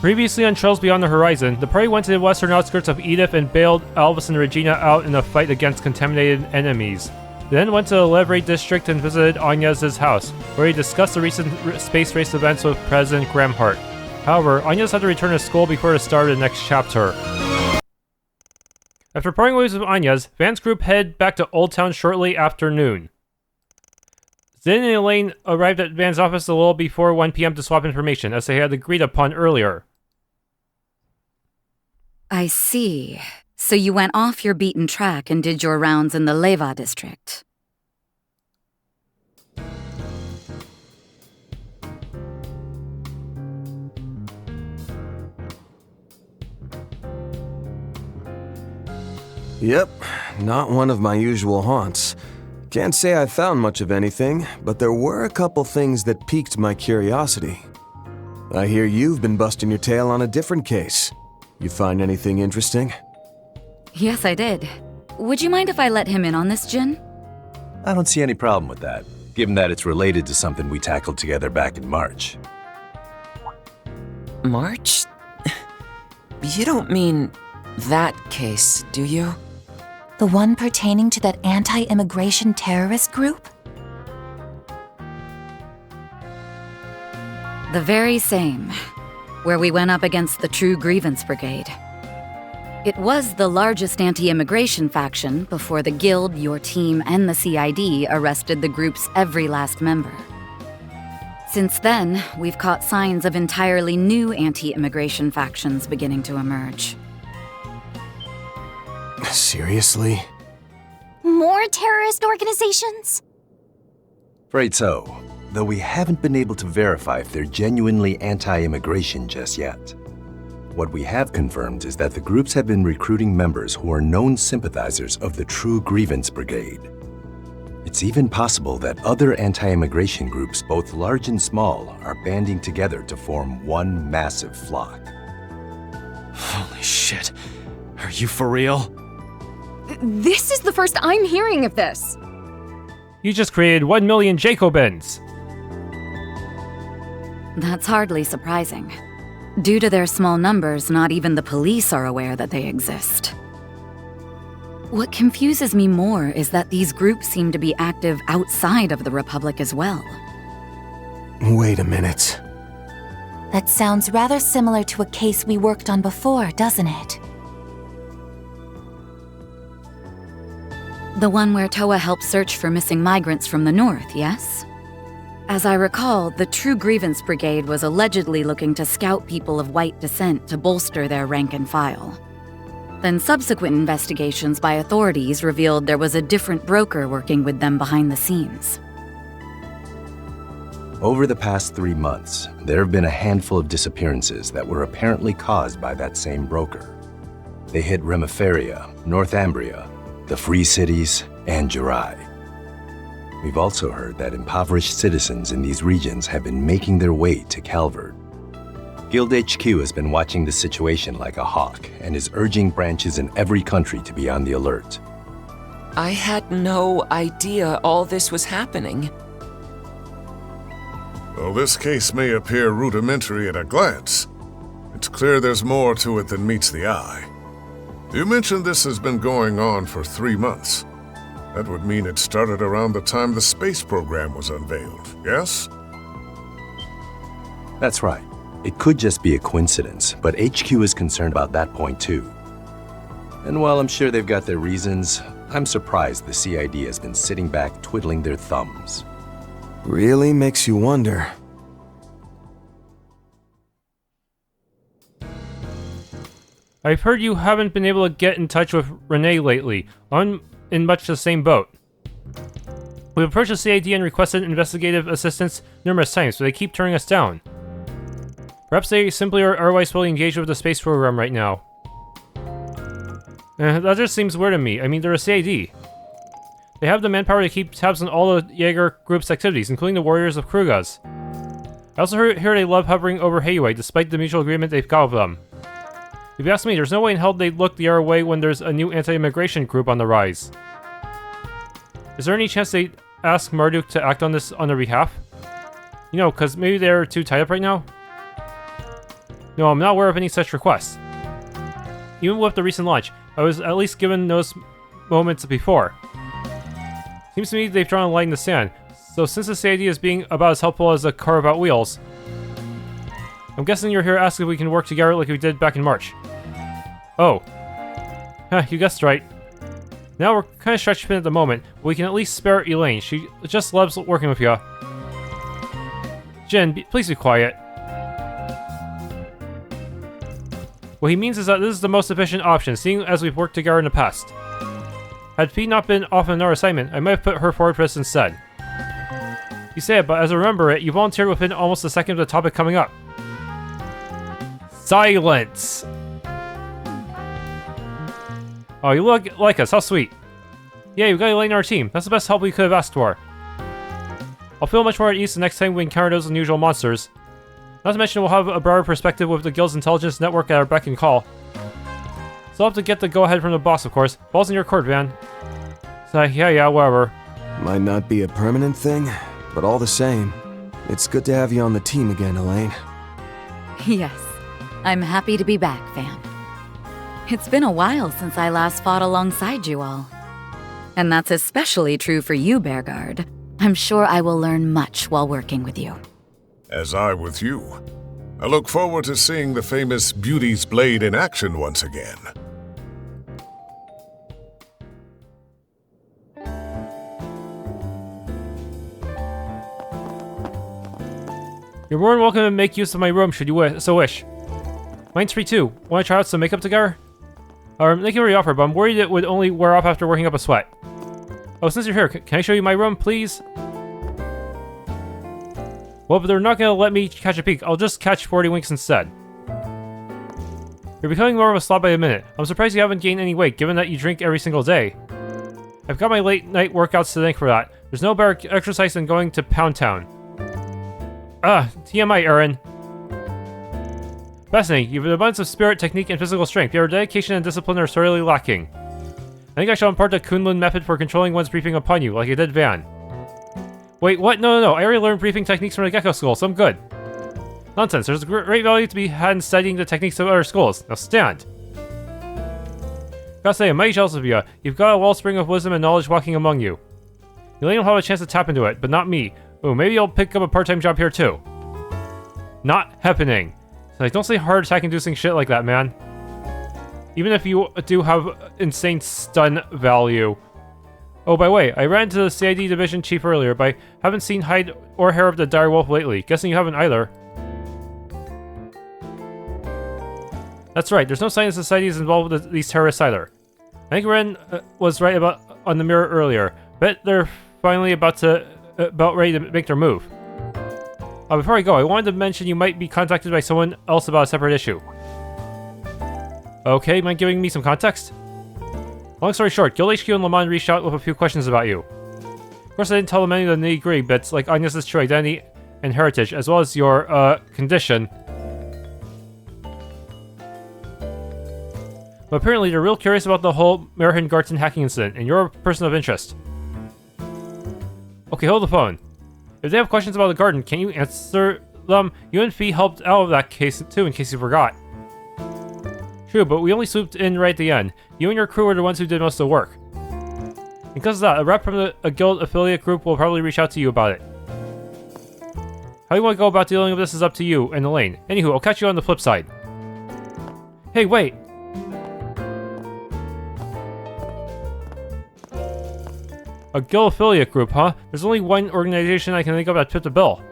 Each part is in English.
Previously on Trails Beyond the Horizon, the party went to the western outskirts of Edith and bailed Elvis and Regina out in a fight against contaminated enemies. They then went to the Leverett district and visited Agnes' house, where he discussed the recent space race events with President Graham Hart. However, Agnes had to return to school before the start of the next chapter. After parting ways with Agnes, Van's group headed back to Old Town shortly after noon. Zin and Elaine arrived at Van's office a little before 1 p.m. to swap information, as they had agreed upon earlier. I see. So you went off your beaten track and did your rounds in the Leva district. Yep, not one of my usual haunts. Can't say I found much of anything, but there were a couple things that piqued my curiosity. I hear you've been busting your tail on a different case. You find anything interesting? Yes, I did. Would you mind if I let him in on this, Jin? I don't see any problem with that, given that it's related to something we tackled together back in March. March? You don't mean that case, do you? The one pertaining to that anti-immigration terrorist group? The very same, where we went up against the True Grievance Brigade. It was the largest anti-immigration faction before the Guild, your team, and the CID arrested the group's every last member. Since then, we've caught signs of entirely new anti-immigration factions beginning to emerge. Seriously? More terrorist organizations? Afraid so, though we haven't been able to verify if they're genuinely anti-immigration just yet. What we have confirmed is that the groups have been recruiting members who are known sympathizers of the True Grievance Brigade. It's even possible that other anti-immigration groups, both large and small, are banding together to form one massive flock. Holy shit. Are you for real? This is the first I'm hearing of this. You just created 1 million Jacobins! That's hardly surprising. Due to their small numbers, not even the police are aware that they exist. What confuses me more is that these groups seem to be active outside of the Republic as well. Wait a minute. That sounds rather similar to a case we worked on before, doesn't it? The one where Toa helped search for missing migrants from the north, yes? As I recall, the True Grievance Brigade was allegedly looking to scout people of white descent to bolster their rank and file. Then subsequent investigations by authorities revealed there was a different broker working with them behind the scenes. Over the past 3 months, there have been a handful of disappearances that were apparently caused by that same broker. They hit Remiferia, Northumbria, the Free Cities, and Jirai. We've also heard that impoverished citizens in these regions have been making their way to Calvard. Guild HQ has been watching the situation like a hawk and is urging branches in every country to be on the alert. I had no idea all this was happening. Well, this case may appear rudimentary at a glance. It's clear there's more to it than meets the eye. You mentioned this has been going on for 3 months. That would mean it started around the time the space program was unveiled, yes? That's right. It could just be a coincidence, but HQ is concerned about that point too. And while I'm sure they've got their reasons, I'm surprised the CID has been sitting back twiddling their thumbs. Really makes you wonder. I've heard you haven't been able to get in touch with Renee lately. I'm in much the same boat. We've approached the CID and requested investigative assistance numerous times, but they keep turning us down. Perhaps they simply are otherwise fully engaged with the space program right now. That just seems weird to me. I mean, they're a CID. They have the manpower to keep tabs on all the Jaeger group's activities, including the Warriors of Krugas. I also hear they love hovering over Heiwei, despite the mutual agreement they've got with them. If you ask me, there's no way in hell they'd look the other way when there's a new anti-immigration group on the rise. Is there any chance they'd ask Marduk to act on this on their behalf? You know, because maybe they're too tied up right now? No, I'm not aware of any such requests. Even with the recent launch, I was at least given those moments before. Seems to me they've drawn a line in the sand, so since this idea is being about as helpful as a car without wheels, I'm guessing you're here asking if we can work together like we did back in March. Oh. You guessed right. Now we're kind of stretched thin at the moment, but we can at least spare Elaine. She just loves working with you. Jin, please be quiet. What he means is that this is the most efficient option, seeing as we've worked together in the past. Had P not been off on another assignment, I might have put her forward for this instead. You say it, but as I remember it, you volunteered within almost a second of the topic coming up. Silence! Oh, you look like us, how sweet. Yeah, you got Elaine on our team. That's the best help we could have asked for. I'll feel much more at ease the next time we encounter those unusual monsters. Not to mention we'll have a broader perspective with the Guild's intelligence network at our beck and call. So I'll have to get the go-ahead from the boss, of course. Ball's in your court, Van. So, yeah, whatever. Might not be a permanent thing, but all the same, it's good to have you on the team again, Elaine. Yes, I'm happy to be back, Van. It's been a while since I last fought alongside you all. And that's especially true for you, Bearguard. I'm sure I will learn much while working with you. As I with you. I look forward to seeing the famous Beauty's Blade in action once again. You're more than welcome to make use of my room should you so wish. Mine's free too. Want to try out some makeup together? They can already offer, but I'm worried it would only wear off after working up a sweat. Oh, since you're here, can I show you my room, please? Well, but they're not gonna let me catch a peek. I'll just catch 40 winks instead. You're becoming more of a slob by the minute. I'm surprised you haven't gained any weight, given that you drink every single day. I've got my late night workouts to thank for that. There's no better exercise than going to Pound Town. TMI, Aaron. Fascinating. You have an abundance of spirit, technique, and physical strength. Your dedication and discipline are sorely lacking. I think I shall impart the Kunlun method for controlling one's briefing upon you, like I did Van. Wait, what? No. I already learned briefing techniques from the Gecko School, so I'm good. Nonsense. There's a great value to be had in studying the techniques of other schools. Now stand. Gotta say, I'm mighty jealous of you. You've got a wellspring of wisdom and knowledge walking among you. Elaine will have a chance to tap into it, but not me. Ooh, maybe I'll pick up a part-time job here too. Not happening. Like, don't say heart attack-inducing shit like that, man. Even if you do have insane stun value. Oh, by the way, I ran into the CID division chief earlier, but I haven't seen hide or hair of the dire wolf lately. Guessing you haven't either. That's right, there's no sign the society is involved with these terrorists either. I think Ren was right on the mirror earlier. Bet they're finally about ready to make their move. Before I go, I wanted to mention you might be contacted by someone else about a separate issue. Okay, mind giving me some context? Long story short, Guild HQ and Lamont reached out with a few questions about you. Of course, I didn't tell them any of the nitty-gritty bits, like Agnes's true identity and heritage, as well as your, condition. But apparently, they're real curious about the whole Marchen Garten hacking incident, and you're a person of interest. Okay, hold the phone. If they have questions about the garden, can you answer them? You and Fee helped out of that case too, in case you forgot. True, but we only swooped in right at the end. You and your crew were the ones who did most of the work. Because of that, a rep from a guild affiliate group will probably reach out to you about it. How you want to go about dealing with this is up to you and Elaine. Anywho, I'll catch you on the flip side. Hey, wait! A guild affiliate group, huh? There's only one organization I can think of that fit the bill.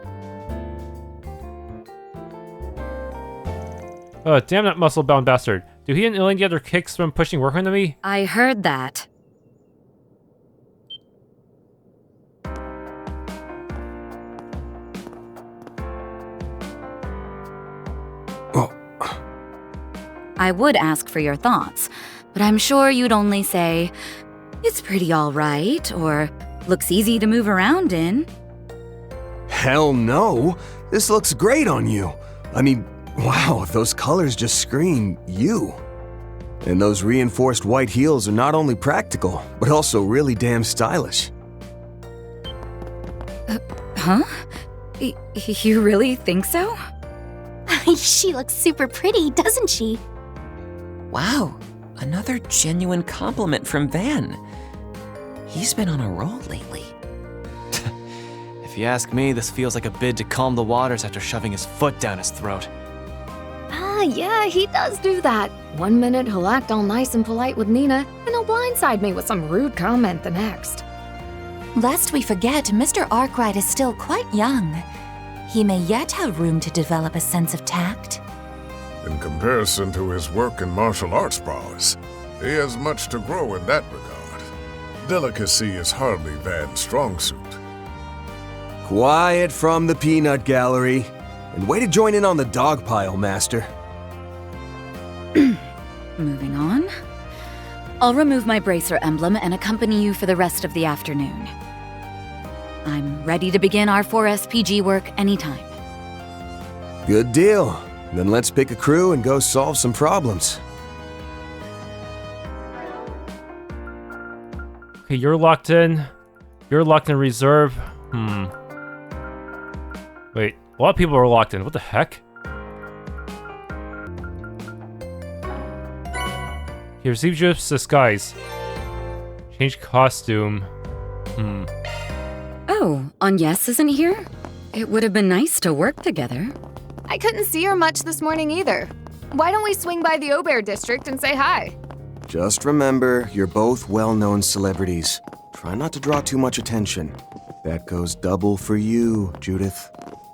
Damn that muscle-bound bastard. Do he and Elaine get their kicks from pushing work onto me? I heard that. Oh. I would ask for your thoughts, but I'm sure you'd only say, "It's pretty alright," or "Looks easy to move around in." Hell no! This looks great on you! I mean, wow, those colors just scream you. And those reinforced white heels are not only practical, but also really damn stylish. Huh? You really think so? She looks super pretty, doesn't she? Wow, another genuine compliment from Van. He's been on a roll lately. If you ask me, this feels like a bid to calm the waters after shoving his foot down his throat. Yeah, he does do that. One minute he'll act all nice and polite with Nina, and he'll blindside me with some rude comment the next. Lest we forget, Mr. Arkride is still quite young. He may yet have room to develop a sense of tact. In comparison to his work in martial arts prowess, he has much to grow in that regard. Delicacy is hardly Van's strong suit. Quiet from the peanut gallery. And way to join in on the dog pile, Master. Moving on. I'll remove my bracer emblem and accompany you for the rest of the afternoon. I'm ready to begin our 4SPG work anytime. Good deal. Then let's pick a crew and go solve some problems. Okay, you're locked in. You're locked in reserve. Wait, a lot of people are locked in. What the heck? He received Judith's disguise. Change costume. Oh, Agnes isn't here? It would have been nice to work together. I couldn't see her much this morning either. Why don't we swing by the Aubert district and say hi? Just remember, you're both well-known celebrities. Try not to draw too much attention. That goes double for you, Judith.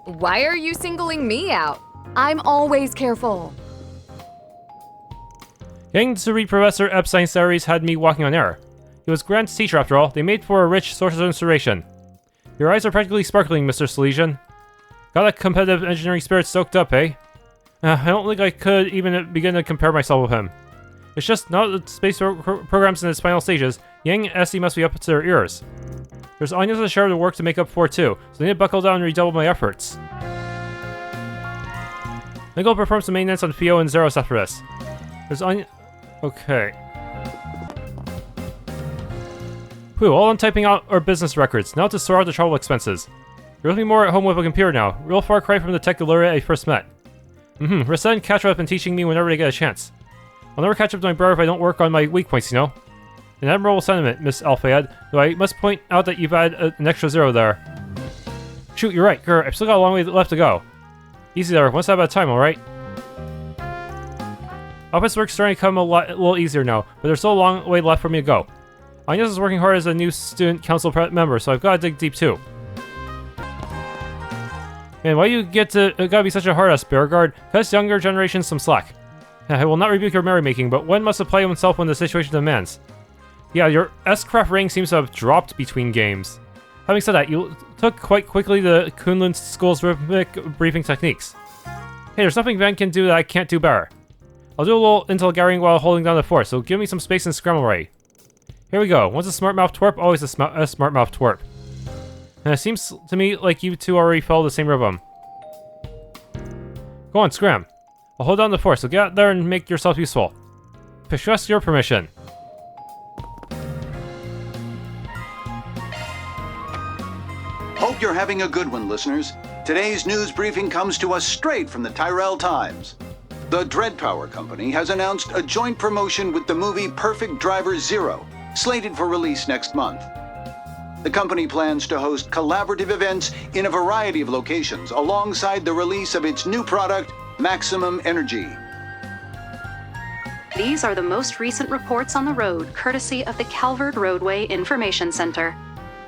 Why are you singling me out? I'm always careful. Getting to read Professor Epstein's diaries had me walking on air. He was Grant's teacher after all. They made for a rich source of inspiration. Your eyes are practically sparkling, Mr. Salesian. Got that competitive engineering spirit soaked up, eh? I don't think I could even begin to compare myself with him. It's just now that the space programs in its final stages, Yang and Essie must be up to their ears. There's Anya's share of the work to make up for too, so I need to buckle down and redouble my efforts. I'll go perform some maintenance on Fio and Zeros after this. There's Anya... Okay. Whew, all I'm typing out are business records, now to sort out the travel expenses. You're looking more at home with a computer now, real far cry from the tech gallery I first met. Rissa and Katra have been teaching me whenever they get a chance. I'll never catch up to my brother if I don't work on my weak points, you know? An admirable sentiment, Miss al-fayed, though I must point out that you've added an extra 0 there. Shoot, you're right, Gur, I've still got a long way left to go. Easy there, one step at a time, alright? Office work's starting to come a little easier now, but there's still a long way left for me to go. Agnes is working hard as a new student council member, so I've got to dig deep too. Man, why you gotta be such a hard ass, Beauregard? Cut us younger generations some slack. I will not rebuke your merrymaking, but one must apply himself when the situation demands. Yeah, your S-Craft rank seems to have dropped between games. Having said that, you took quite quickly the Kunlun School's rhythmic briefing techniques. Hey, there's nothing Van can do that I can't do better. I'll do a little intel gathering while holding down the fort, so give me some space and scramble ready. Here we go. Once a smart mouth twerp, always a smart mouth twerp. And it seems to me like you two already follow the same rhythm. Go on, scram. I'll hold down the fort, so get out there and make yourself useful. Request your permission. Hope you're having a good one, listeners. Today's news briefing comes to us straight from the Tyrell Times. The Dread Power Company has announced a joint promotion with the movie Perfect Driver Zero, slated for release next month. The company plans to host collaborative events in a variety of locations alongside the release of its new product, Maximum Energy. These are the most recent reports on the road, courtesy of the Calvard Roadway Information Center.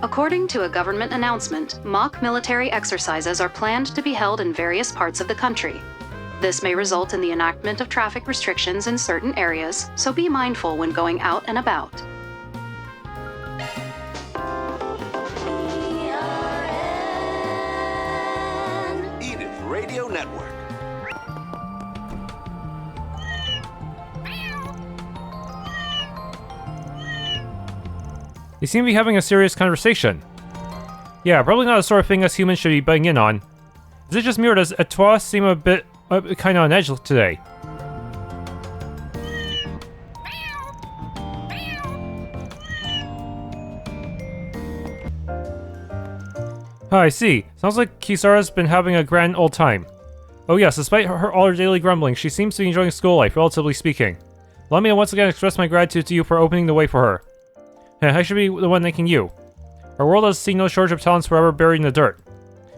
According to a government announcement, mock military exercises are planned to be held in various parts of the country. This may result in the enactment of traffic restrictions in certain areas, so be mindful when going out and about. Edith Radio Network. They seem to be having a serious conversation. Yeah, probably not the sort of thing us humans should be butting in on. Is it just me or does Etoile seem a bit kind of on edge today? Oh, I see. Sounds like Kisara's been having a grand old time. Oh yes, despite all her daily grumbling, she seems to be enjoying school life, relatively speaking. Let me once again express my gratitude to you for opening the way for her. I should be the one thanking you. Our world has seen no shortage of talents forever buried in the dirt.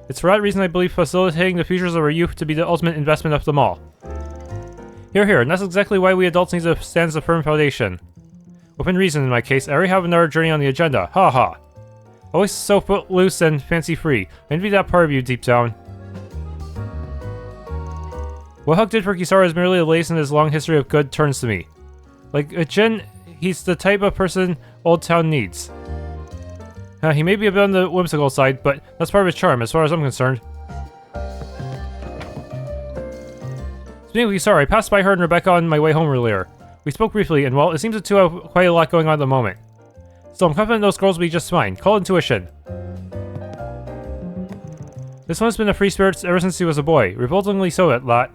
It's for that reason I believe facilitating the futures of our youth to be the ultimate investment of them all. Here, here, and that's exactly why we adults need to stand as a firm foundation. Within reason, in my case, I already have another journey on the agenda. Ha ha. Always so footloose and fancy-free. I envy that part of you deep down. What Huck did for Kisara is merely the latest in his long history of good turns to me. Like Jin, he's the type of person Old Town needs. He may be a bit on the whimsical side, but that's part of his charm, as far as I'm concerned. Speaking of Kisara, I passed by her and Rebecca on my way home earlier. We spoke briefly, and well, it seems the two have quite a lot going on at the moment. So I'm confident those girls will be just fine. Call intuition. This one's been a free spirit ever since he was a boy, revoltingly so at that.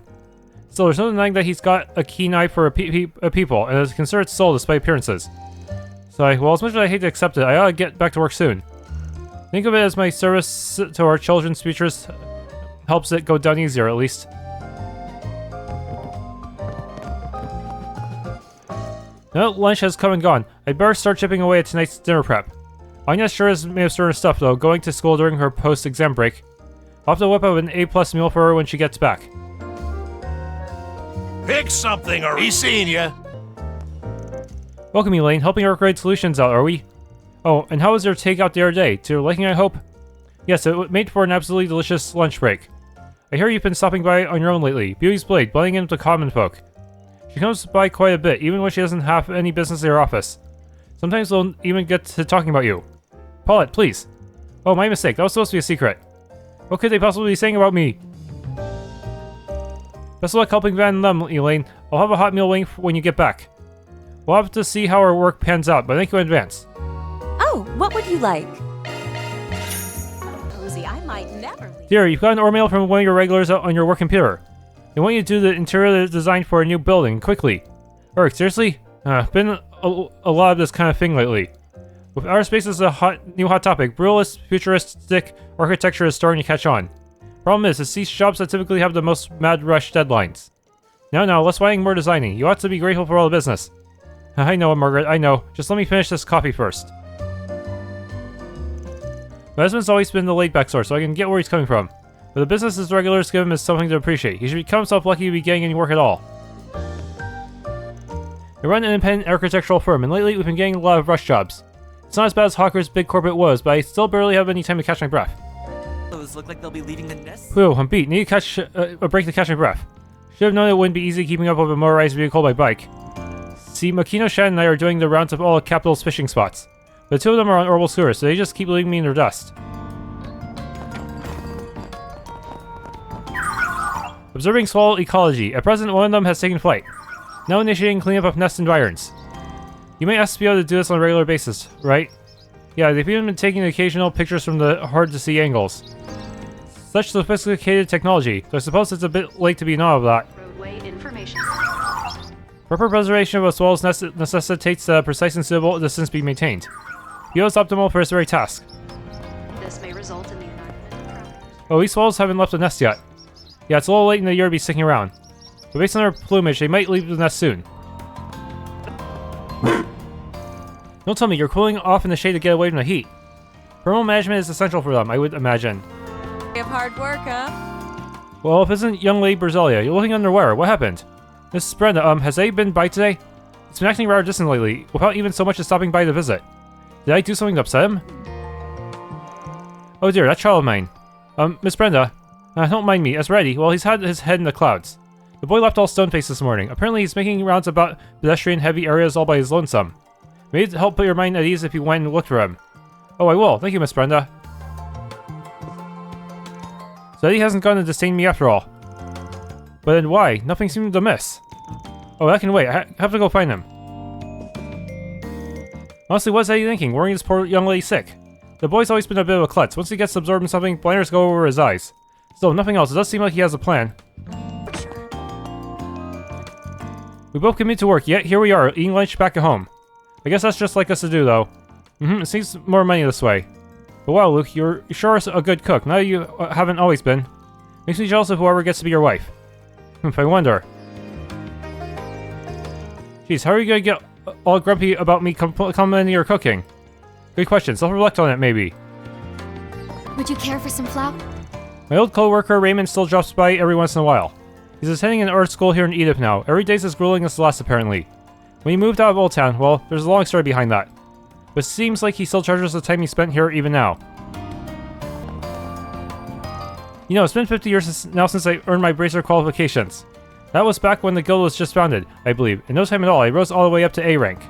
Still, there's no denying that he's got a keen eye for a people, and a considerate soul despite appearances. So, well, as much as I hate to accept it, I ought to get back to work soon. Think of it as my service to our children's futures helps it go down easier, at least. Now that lunch has come and gone, I'd better start chipping away at tonight's dinner prep. Anya sure may have stirred her stuff, though, going to school during her post-exam break. I'll have to whip up an A+ meal for her when she gets back. Pick something or he's seeing ya. Welcome, Elaine. Helping Arkride Solutions out, are we? Oh, and how was your takeout the other day? To your liking, I hope? Yes, it made for an absolutely delicious lunch break. I hear you've been stopping by on your own lately. Beauty's blade, blending in with the common folk. She comes by quite a bit, even when she doesn't have any business at her office. Sometimes we'll even get to talking about you. Paulette, please. Oh, my mistake. That was supposed to be a secret. What could they possibly be saying about me? Best of luck helping Van and them, Elaine. I'll have a hot meal waiting when you get back. We'll have to see how our work pans out, but thank you in advance. Oh, what would you like? Cozy, I might never leave. Dear, you've got an mail from one of your regulars on your work computer. They want you to do the interior design for a new building, quickly. Eric, seriously? Been a lot of this kind of thing lately. With outer space as a new hot topic, brutalist, futuristic architecture is starting to catch on. Problem is, it's these shops that typically have the most mad rush deadlines. Now, less whining, more designing. You ought to be grateful for all the business. I know, Margaret, I know. Just let me finish this coffee first. My husband's always been the laid-back sort, so I can get where he's coming from. But the business his regulars give him is something to appreciate. He should count himself lucky to be getting any work at all. I run an independent architectural firm, and lately we've been getting a lot of rush jobs. It's not as bad as Hawker's big corporate was, but I still barely have any time to catch my breath. Those look like they'll be leaving the nest. Whew, I'm beat. Need to catch a break to catch my breath. Should have known it wouldn't be easy keeping up with a motorized vehicle by bike. See, Makino, Shan, and I are doing the rounds of all of Capital's fishing spots. The two of them are on Ouroboros scooters, so they just keep leaving me in their dust. Observing swallow ecology. At present, one of them has taken flight. Now initiating cleanup of nest environs. You may ask to be able to do this on a regular basis, right? Yeah, they've even been taking occasional pictures from the hard-to-see angles. Such sophisticated technology, so I suppose it's a bit late to be in awe of that. Roadway information. Proper preservation of a swallow's nest necessitates that a precise and suitable distance be maintained. Bio is optimal for this very task. This may result in the environment. Well, these swallows haven't left the nest yet. Yeah, it's a little late in the year to be sticking around. But based on their plumage, they might leave the nest soon. Don't tell me you're cooling off in the shade to get away from the heat. Thermal management is essential for them, I would imagine. You have hard work, huh? Well, if it isn't young Lady Berzelia, you're looking underwear. What happened? Mrs. Brenda, has Eddie been by today? It's been acting rather distant lately, without even so much as stopping by to visit. Did I do something to upset him? Oh dear, that child of mine. Miss Brenda, don't mind me, as ready. Well, he's had his head in the clouds. The boy left all stone-faced this morning. Apparently he's making rounds about pedestrian-heavy areas all by his lonesome. Maybe it'd help put your mind at ease if you went and looked for him. Oh, I will. Thank you, Miss Brenda. So Eddie hasn't gone to disdain me after all. But then why? Nothing seemed amiss. Oh, that can wait. I have to go find him. Honestly, what's Eddie thinking? Worrying this poor young lady sick. The boy's always been a bit of a klutz. Once he gets absorbed in something, blinders go over his eyes. Still, nothing else. It does seem like he has a plan. We both commute to work, yet here we are, eating lunch back at home. I guess that's just like us to do, though. It seems more money this way. But wow, Luke, you're sure a good cook. Now you haven't always been. Makes me jealous of whoever gets to be your wife. I wonder. Jeez, how are you gonna get all grumpy about me complimenting your cooking? Good question. Self-reflect on it, maybe. Would you care for some flour? My old co-worker Raymond still drops by every once in a while. He's attending an art school here in Edith now. Every day's as grueling as the last, apparently. When he moved out of Old Town, well, there's a long story behind that. But it seems like he still treasures the time he spent here even now. You know, it's been 50 years now since I earned my bracer qualifications. That was back when the guild was just founded, I believe. In no time at all, I rose all the way up to A rank.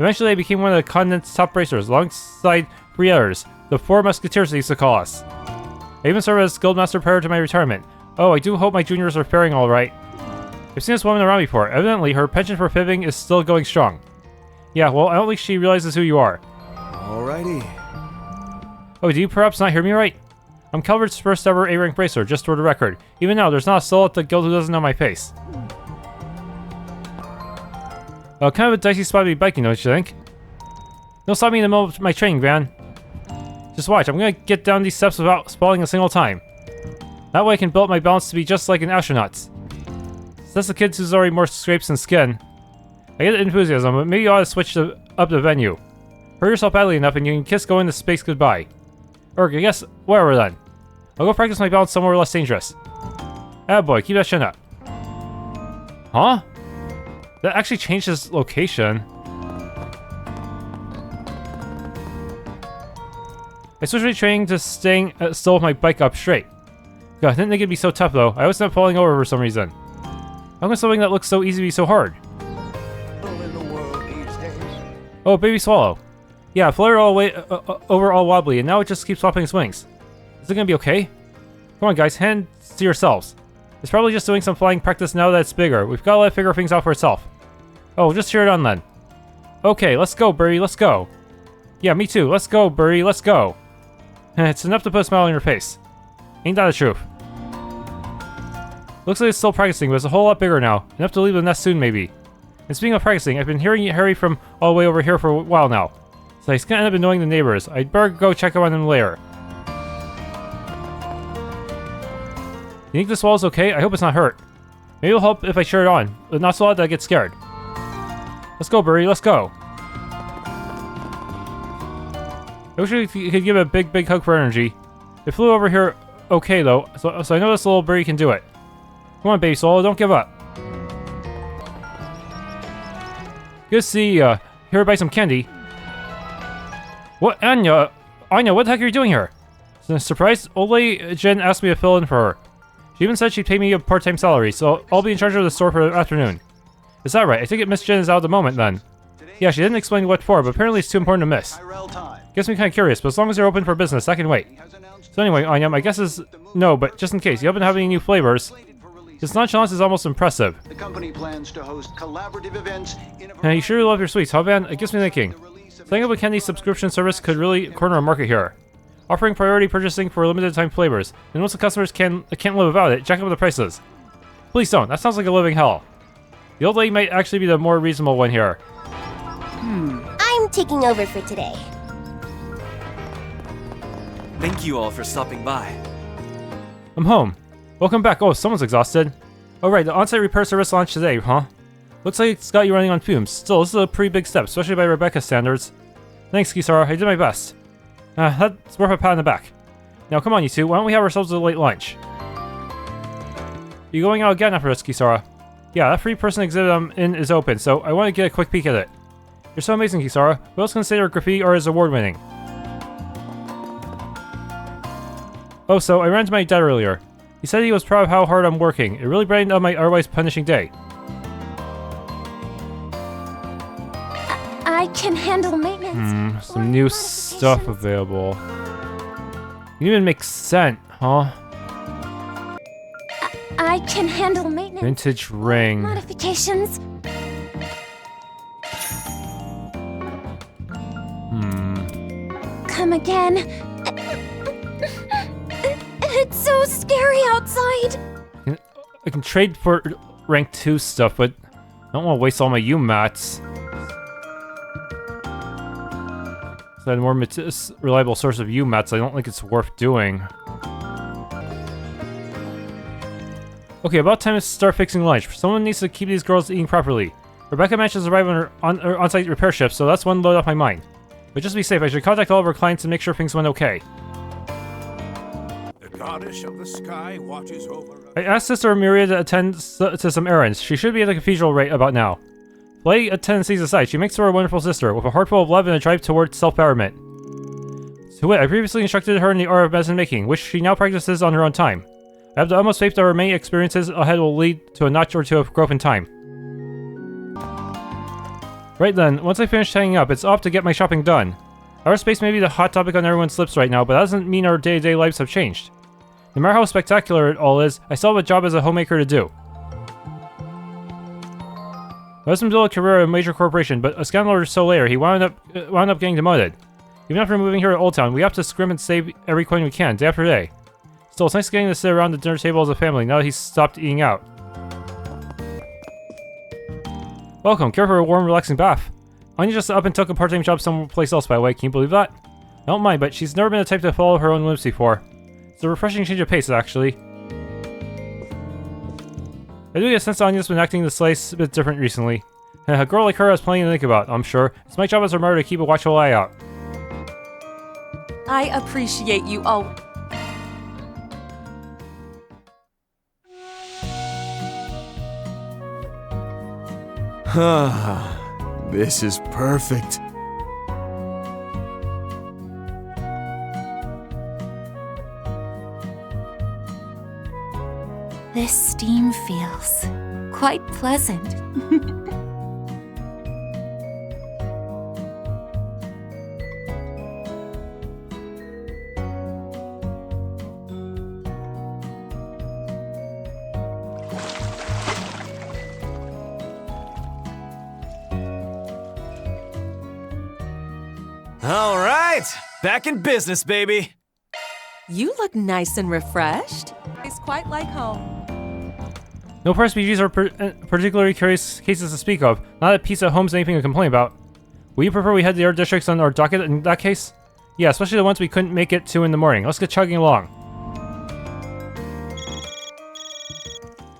Eventually, I became one of the continent's top bracers, alongside 3 others, the 4 musketeers they used to call us. I even served as guildmaster prior to my retirement. Oh, I do hope my juniors are faring alright. I've seen this woman around before. Evidently, her penchant for fibbing is still going strong. Yeah, well, I don't think she realizes who you are. Alrighty. Oh, do you perhaps not hear me right? I'm Calvard's first ever A-rank bracer, just for the record. Even now, there's not a soul at the guild who doesn't know my face. Kind of a dicey spot to be biking, don't you think? Don't stop me in the middle of my training, Van. Just watch, I'm gonna get down these steps without falling a single time. That way I can build my balance to be just like an astronaut's. So that's the kid who's already more scrapes than skin. I get the enthusiasm, but maybe you ought to switch up the venue. Hurt yourself badly enough and you can kiss going to space goodbye. Or I guess, whatever then. I'll go practice my balance somewhere less dangerous. Attaboy, keep that chin up. Huh? That actually changed his location. I switched my training to staying still with my bike up straight. God, I didn't think it'd be so tough though. I always end up falling over for some reason. How can something that looks so easy be so hard? Oh, baby swallow. Yeah, it fluttered all the way over all wobbly, and now it just keeps flopping its wings. Is it gonna be okay? Come on, guys, hands to yourselves. It's probably just doing some flying practice now that it's bigger. We've gotta let it figure things out for itself. Oh, just cheer it on then. Okay, let's go, Burry, let's go. Yeah, me too. Let's go, Burry, let's go. It's enough to put a smile on your face. Ain't that the truth? Looks like it's still practicing, but it's a whole lot bigger now. Enough to leave the nest soon, maybe. And speaking of practicing, I've been hearing Harry from all the way over here for a while now. So he's gonna end up annoying the neighbors. I'd better go check up on him later. You think the swallow's okay? I hope it's not hurt. Maybe it'll help if I cheer it on, but not so loud that I get scared. Let's go, Burry, let's go. I wish you could give it a big hug for energy. It flew over here okay though, so I know this little Burry can do it. Come on, baby swallow, don't give up. Good to see you. Here to buy some candy. What, Anya? Anya, what the heck are you doing here? Surprised, old lady Jen asked me to fill in for her. She even said she'd pay me a part-time salary, so I'll be in charge of the store for the afternoon. Is that right? I think Miss Jen is out at the moment then. Yeah, she didn't explain what for, but apparently it's too important to miss. Gets me kind of curious, but as long as you're open for business, that can wait. So anyway, Anya, my guess is no, but just in case, you happen to have any new flavors. This nonchalance is almost impressive. The company plans to host collaborative events in a You sure love your sweets, huh, Van? It gets me thinking. Setting up a candy subscription service could really corner a market here. Offering priority purchasing for limited time flavors. And once the customers can't live without it, jack up the prices. Please don't, that sounds like a living hell. The old lady might actually be the more reasonable one here. I'm taking over for today. Thank you all for stopping by. I'm home. Welcome back. Oh, someone's exhausted. Oh right, the on-site repair service launched today, huh? Looks like it's got you running on fumes. Still, this is a pretty big step, especially by Rebecca's standards. Thanks, Kisara. I did my best. That's worth a pat on the back. Now, come on, you two. Why don't we have ourselves a late lunch? You going out again after this, Kisara? Yeah, that free person exhibit I'm in is open, so I want to get a quick peek at it. You're so amazing, Kisara. Who else can say your graffiti art is award-winning? Oh, so I ran into my dad earlier. He said he was proud of how hard I'm working. It really brightened up my otherwise punishing day. I can handle maintenance. Some new stuff available. You even make scent, huh? I can handle maintenance. Vintage ring. Modifications. Come again. It's so scary outside. I can trade for rank 2 stuff, but I don't want to waste all my U-mats. So I had a more reliable source of U-mats, I don't think it's worth doing. Okay, about time to start fixing lunch. Someone needs to keep these girls eating properly. Rebecca managed to arrive on her on-site repair shift, so that's one load off my mind. But just to be safe, I should contact all of our clients and make sure things went okay. The goddess of the sky watches over us. I asked Sister Maria to attend to some errands. She should be at the cathedral right about now. Play tendencies aside, she makes her a wonderful sister, with a heart full of love and a drive towards self-betterment. To wit, I previously instructed her in the art of medicine making, which she now practices on her own time. I have the utmost faith that her many experiences ahead will lead to a notch or two of growth in time. Right then, once I finish hanging up, it's off to get my shopping done. Outer space may be the hot topic on everyone's lips right now, but that doesn't mean our day-to-day lives have changed. No matter how spectacular it all is, I still have a job as a homemaker to do. My husband built a career at a major corporation, but a scandal or so later, he wound up getting demoted. Even after moving here to Old Town, we have to scrim and save every coin we can, day after day. Still, it's nice getting to sit around the dinner table as a family now that he's stopped eating out. Welcome, care for a warm, relaxing bath. Anya just up and took a part-time job someplace else, by the way. Can you believe that? I don't mind, but she's never been the type to follow her own whims before. It's a refreshing change of pace, actually. I do get a sense Anya's been acting the slice a bit different recently. A girl like her has plenty to think about, I'm sure. It's my job as her mother to keep a watchful eye out. I appreciate you all. This is perfect. This steam feels quite pleasant. All right, back in business, baby. You look nice and refreshed. It's quite like home. No prior species or particularly curious cases to speak of. Not that Pizza Home's anything to complain about. Would you prefer we had the art districts on our docket in that case? Yeah, especially the ones we couldn't make it to in the morning. Let's get chugging along.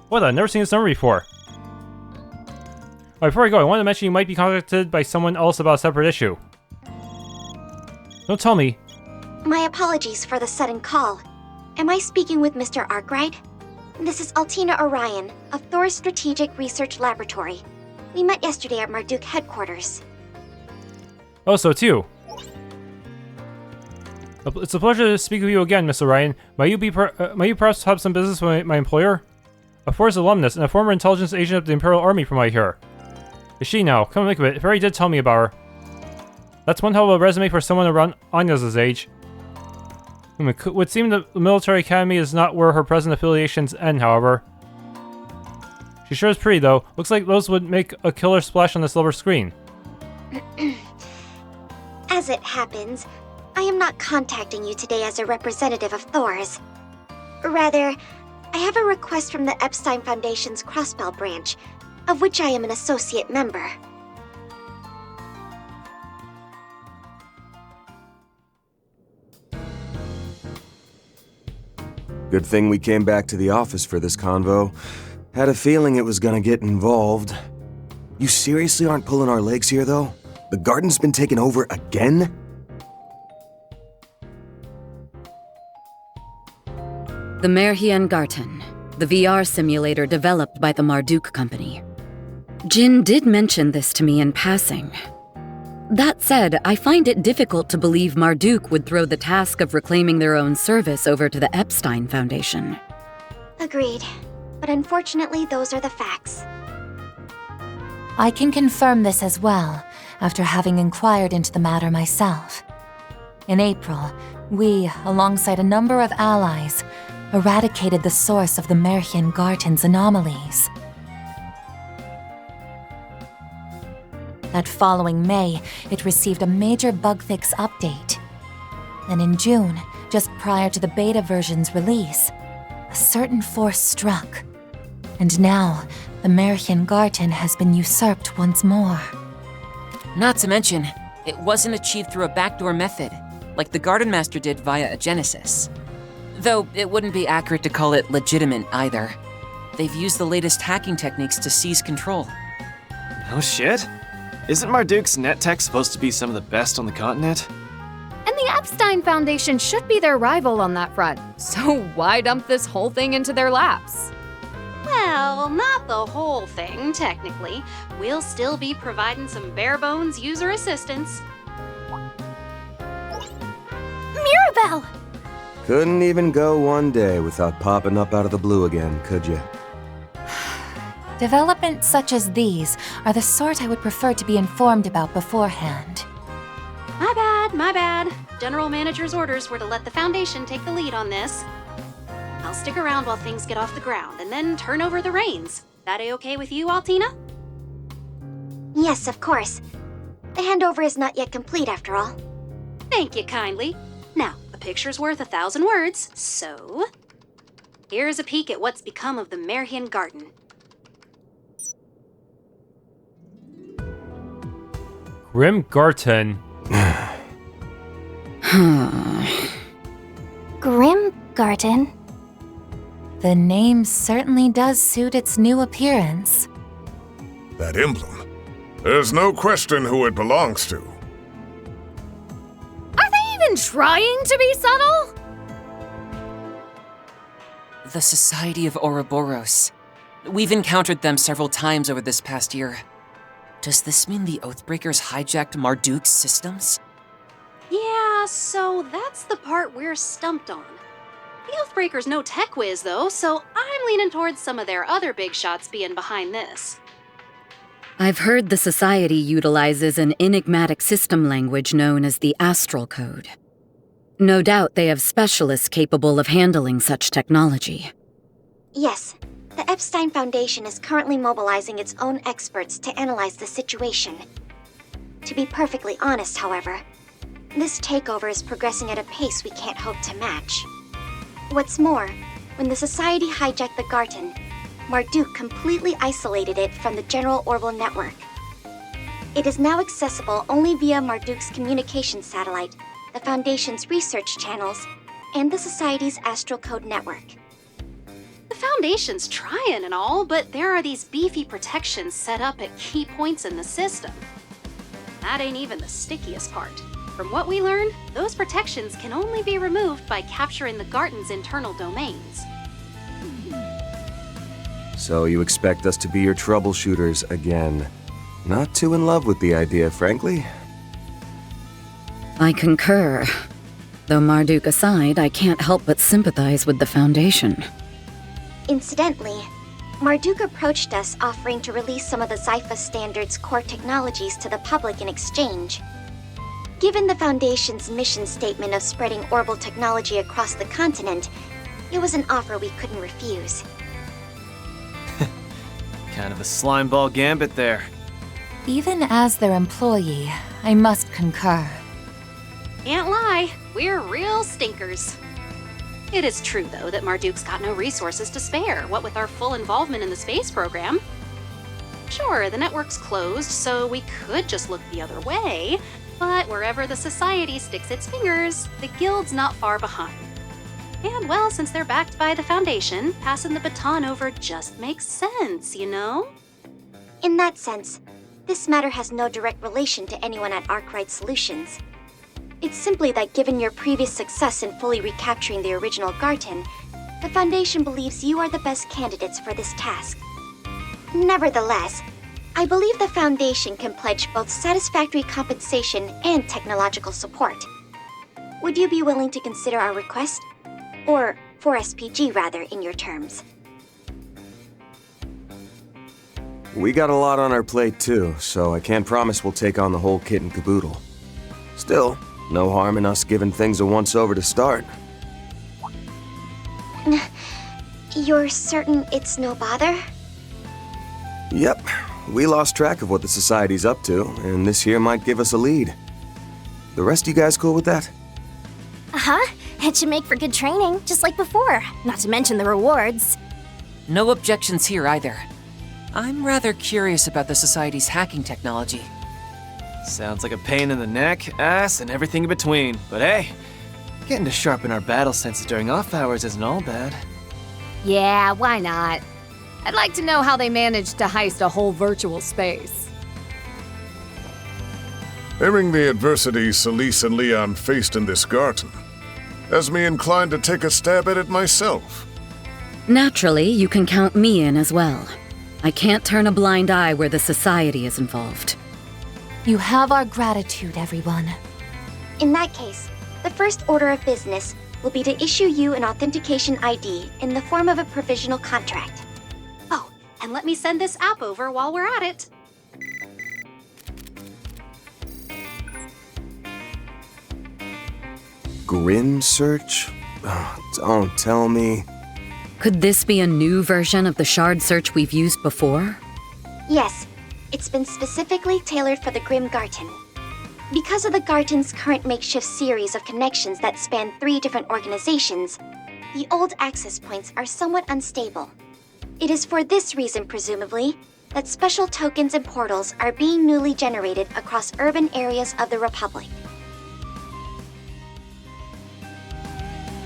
What? I've never seen this number before. Oh, before I go, I wanted to mention you might be contacted by someone else about a separate issue. Don't tell me. My apologies for the sudden call. Am I speaking with Mr. Arkride? This is Altina Orion of Thor's Strategic Research Laboratory. We met yesterday at Marduk headquarters. Oh, so it's you. It's a pleasure to speak with you again, Miss Orion. Might you perhaps have some business with my employer? A Force alumnus and a former intelligence agent of the Imperial Army from what I hear. Is she now? Come think of it, Ferry did tell me about her. That's one hell of a resume for someone around Anya's age. It would seem the military academy is not where her present affiliations end, however. She sure is pretty, though. Looks like those would make a killer splash on the silver screen. As it happens, I am not contacting you today as a representative of Thor's. Rather, I have a request from the Epstein Foundation's Crossbell branch, of which I am an associate member. Good thing we came back to the office for this convo. Had a feeling it was gonna get involved. You seriously aren't pulling our legs here, though? The garden's been taken over again? The Marchen Garten, the VR simulator developed by the Marduk company. Jin did mention this to me in passing. That said, I find it difficult to believe Marduk would throw the task of reclaiming their own service over to the Epstein Foundation. Agreed. But unfortunately, those are the facts. I can confirm this as well, after having inquired into the matter myself. In April, we, alongside a number of allies, eradicated the source of the Marchen Garten's anomalies. That following May, it received a major bug fix update. Then in June, just prior to the beta version's release, a certain force struck. And now, the Marchen Garten has been usurped once more. Not to mention, it wasn't achieved through a backdoor method, like the Garden Master did via a Genesis. Though it wouldn't be accurate to call it legitimate either. They've used the latest hacking techniques to seize control. Oh shit? Isn't Marduk's net tech supposed to be some of the best on the continent? And the Epstein Foundation should be their rival on that front. So why dump this whole thing into their laps? Well, not the whole thing, technically. We'll still be providing some bare-bones user assistance. Mirabel! Couldn't even go one day without popping up out of the blue again, could you? Developments such as these are the sort I would prefer to be informed about beforehand. My bad. General Manager's orders were to let the Foundation take the lead on this. I'll stick around while things get off the ground and then turn over the reins. That a-okay with you, Altina? Yes, of course. The handover is not yet complete, after all. Thank you kindly. Now, a picture's worth 1,000 words, so... here's a peek at what's become of the Marchen Garten. Grim Garten. Grim Garten? The name certainly does suit its new appearance. That emblem. There's no question who it belongs to. Are they even trying to be subtle? The Society of Ouroboros. We've encountered them several times over this past year. Does this mean the Oathbreakers hijacked Marduk's systems? Yeah, so that's the part we're stumped on. The Oathbreakers no tech whiz, though, so I'm leaning towards some of their other big shots being behind this. I've heard the Society utilizes an enigmatic system language known as the Astral Code. No doubt they have specialists capable of handling such technology. Yes. The Epstein Foundation is currently mobilizing its own experts to analyze the situation. To be perfectly honest, however, this takeover is progressing at a pace we can't hope to match. What's more, when the Society hijacked the Garten, Marduk completely isolated it from the general orbital network. It is now accessible only via Marduk's communication satellite, the Foundation's research channels, and the Society's Astral Code network. The Foundation's trying and all, but there are these beefy protections set up at key points in the system. That ain't even the stickiest part. From what we learned, those protections can only be removed by capturing the Garten's internal domains. So you expect us to be your troubleshooters again. Not too in love with the idea, frankly. I concur. Though Marduk aside, I can't help but sympathize with the Foundation. Incidentally, Marduk approached us offering to release some of the Zypha Standard's core technologies to the public in exchange. Given the Foundation's mission statement of spreading orbital technology across the continent, it was an offer we couldn't refuse. Kind of a slimeball gambit there. Even as their employee, I must concur. Can't lie, we're real stinkers. It is true, though, that Marduk's got no resources to spare, what with our full involvement in the space program. Sure, the network's closed, so we could just look the other way, but wherever the Society sticks its fingers, the Guild's not far behind. And, well, since they're backed by the Foundation, passing the baton over just makes sense, you know? In that sense, this matter has no direct relation to anyone at Arkride Solutions. It's simply that given your previous success in fully recapturing the original Garten, the Foundation believes you are the best candidates for this task. Nevertheless, I believe the Foundation can pledge both satisfactory compensation and technological support. Would you be willing to consider our request? Or 4SPG, rather, in your terms. We got a lot on our plate too, so I can't promise we'll take on the whole kit and caboodle. Still, no harm in us giving things a once-over to start. You're certain it's no bother? Yep, we lost track of what the Society's up to, and this here might give us a lead. The rest of you guys cool with that? Uh-huh. It should make for good training, just like before. Not to mention the rewards. No objections here either. I'm rather curious about the Society's hacking technology. Sounds like a pain in the neck, ass, and everything in between. But hey, getting to sharpen our battle senses during off hours isn't all bad. Yeah, why not? I'd like to know how they managed to heist a whole virtual space. Hearing the adversity Celeste and Leon faced in this garden has me inclined to take a stab at it myself. Naturally, you can count me in as well. I can't turn a blind eye where the society is involved. You have our gratitude, everyone. In that case, the first order of business will be to issue you an authentication ID in the form of a provisional contract. Oh, and let me send this app over while we're at it. Grim search? Oh, don't tell me. Could this be a new version of the shard search we've used before? Yes, it's been specifically tailored for the Grim Garten. Because of the Garten's current makeshift series of connections that span 3 different organizations, the old access points are somewhat unstable. It is for this reason, presumably, that special tokens and portals are being newly generated across urban areas of the Republic.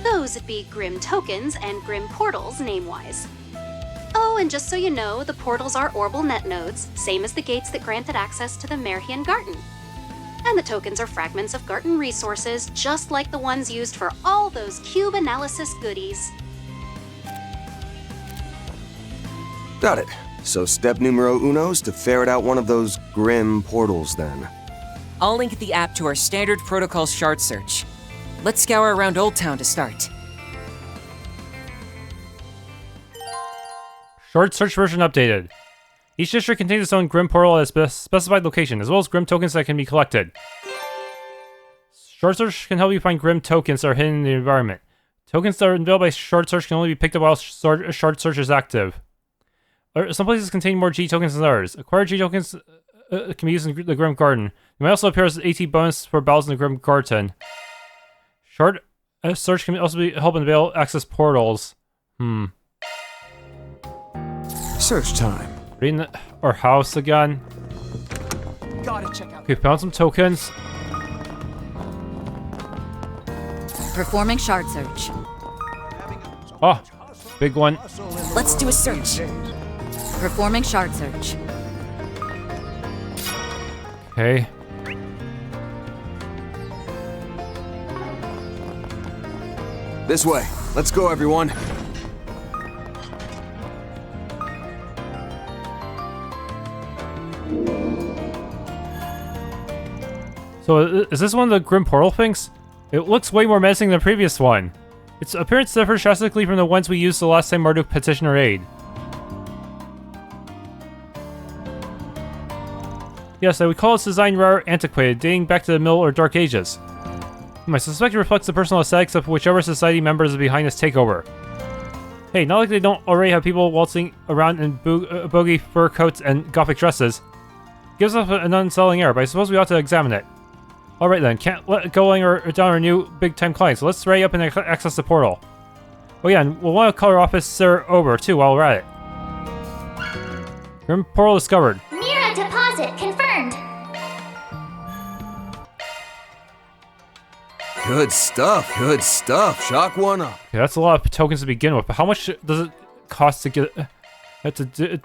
Those would be Grim tokens and Grim portals name-wise. Oh, and just so you know, the portals are Orbital net nodes, same as the gates that granted access to the Marchen Garten. And the tokens are fragments of Garten resources, just like the ones used for all those cube analysis goodies. Got it. So step numero uno is to ferret out one of those Grim portals then. I'll link the app to our standard protocol shard search. Let's scour around Old Town to start. Short search version updated. Each district contains its own Grim portal at a specified location, as well as Grim tokens that can be collected. Short search can help you find Grim tokens that are hidden in the environment. Tokens that are unveiled by short search can only be picked up while short search is active. Some places contain more G tokens than others. Acquired G tokens can be used in the Grim Garten. They may also appear as an AT bonus for battles in the Grim Garten. Short search can also help unveil access portals. Search time. Reading our house again. Gotta check out. Okay, found some tokens. Performing shard search. Oh, big one. Let's do a search. Performing shard search. Okay. This way. Let's go, everyone. So, is this one of the Grim Portal things? It looks way more menacing than the previous one. Its appearance differs drastically from the ones we used the last time Marduk petitioned our aid. Yes, I would call its design rather antiquated, dating back to the Middle or Dark Ages. I suspect it reflects the personal aesthetics of whichever society members is behind this takeover. Hey, not like they don't already have people waltzing around in bogey fur coats and gothic dresses. Gives off an unsettling air, but I suppose we ought to examine it. Alright then, can't let it go down our new big-time client, so let's ready up and access the portal. Oh yeah, and we'll want to call our officer over too while we're at it. Grim portal discovered. Mira deposit confirmed. Good stuff, good stuff. Shock one up. Okay, that's a lot of tokens to begin with, but how much does it cost to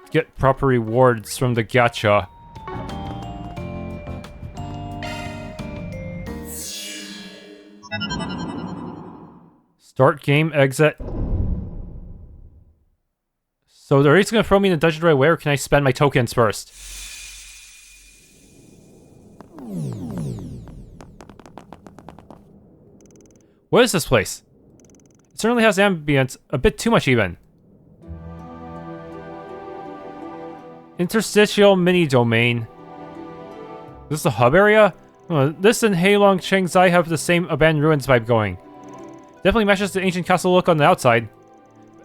get proper rewards from the gacha? Start game, exit. So are they gonna throw me in the dungeon right away, or can I spend my tokens first? What is this place? It certainly has ambience, a bit too much even. Interstitial mini domain. This is the hub area? This and Heilong Chengzai have the same abandoned ruins vibe going. Definitely matches the ancient castle look on the outside.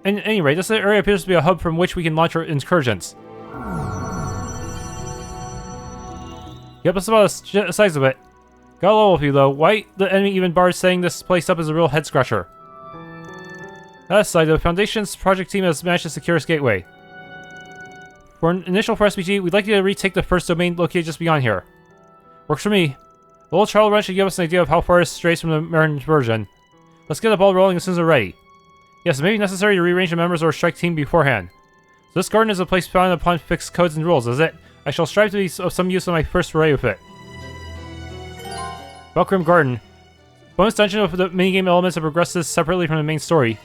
At any rate, this area appears to be a hub from which we can launch our incursions. Yep, that's about the size of it. Got a level with you though. Why the enemy even bars setting this place up as a real head scratcher? That aside, the Foundation's project team has managed to secure its gateway. For an initial for SPG, we'd like you to retake the first domain located just beyond here. Works for me. The little trial run should give us an idea of how far it strays from the Marin version. Let's get the ball rolling as soon as we're ready. Yes, it may be necessary to rearrange the members of our strike team beforehand. So this garden is a place founded upon fixed codes and rules, is it? I shall strive to be of some use on my first foray with it. About Grim Garten. Bonus dungeon of the minigame elements that progresses separately from the main story.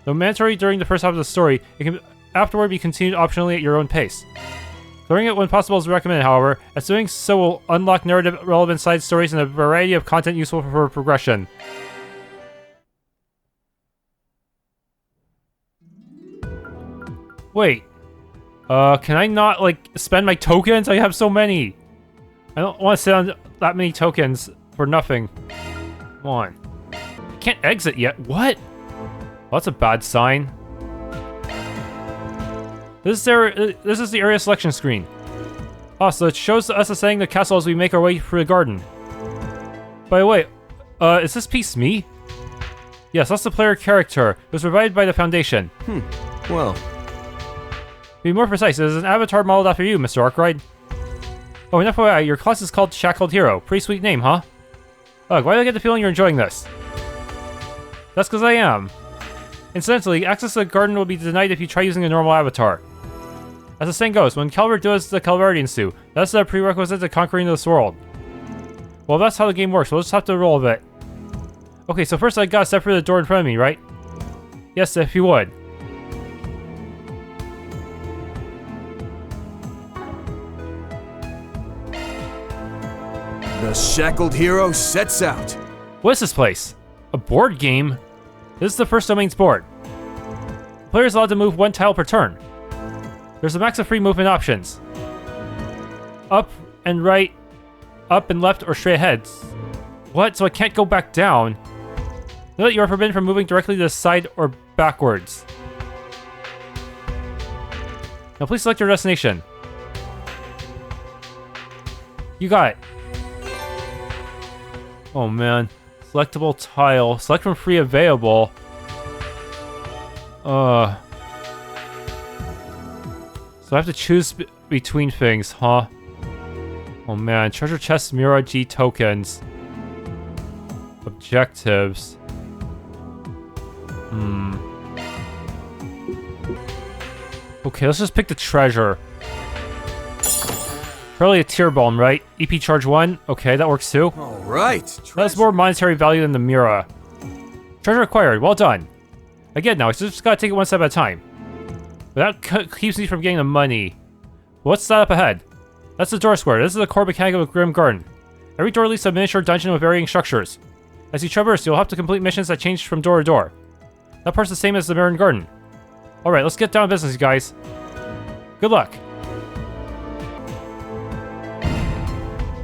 Though mandatory during the first half of the story, it can afterward be continued optionally at your own pace. Clearing it when possible is recommended, however, as doing so will unlock narrative relevant side stories and a variety of content useful for progression. Wait. Can I not, like, spend my tokens? I have so many! I don't want to sit on that many tokens for nothing. Come on. I can't exit yet. What? Well, that's a bad sign. This is the area selection screen. Oh, so it shows us ascending the castle as we make our way through the garden. By the way, is this piece me? Yes, that's the player character. It was provided by the Foundation. Well. To be more precise, it is an avatar modeled after you, Mr. Arkride. Oh, enough of that. Your class is called Shackled Hero. Pretty sweet name, huh? Ugh, why do I get the feeling you're enjoying this? That's because I am. Incidentally, access to the garden will be denied if you try using a normal avatar. As the saying goes, when Calvard does, the Calvardians do. That's the prerequisite to conquering this world. Well, that's how the game works. We'll just have to roll a bit. Okay, so first I gotta step through the door in front of me, right? Yes, if you would. The Shackled Hero sets out. What is this place? A board game? This is the first domain's board. The player is allowed to move one tile per turn. There's a max of free movement options. Up and right, up and left, or straight ahead. What? So I can't go back down? Know that you are forbidden from moving directly to the side or backwards. Now please select your destination. You got it. Oh man. Selectable tile. Select from free available. So I have to choose between things, huh? Oh man. Treasure chest, Mira G tokens. Objectives. Okay, let's just pick the treasure. Probably a tier bomb, right? EP charge 1? Okay, that works too. Alright. That's more monetary value than the Mira. Treasure acquired, well done. Again now, I just gotta take it one step at a time. But that keeps me from getting the money. What's that up ahead? That's the door square. This is the core mechanic of Grim Garten. Every door leads to a miniature dungeon with varying structures. As you traverse, you'll have to complete missions that change from door to door. That part's the same as the Marchen Garten. Alright, let's get down to business, you guys. Good luck.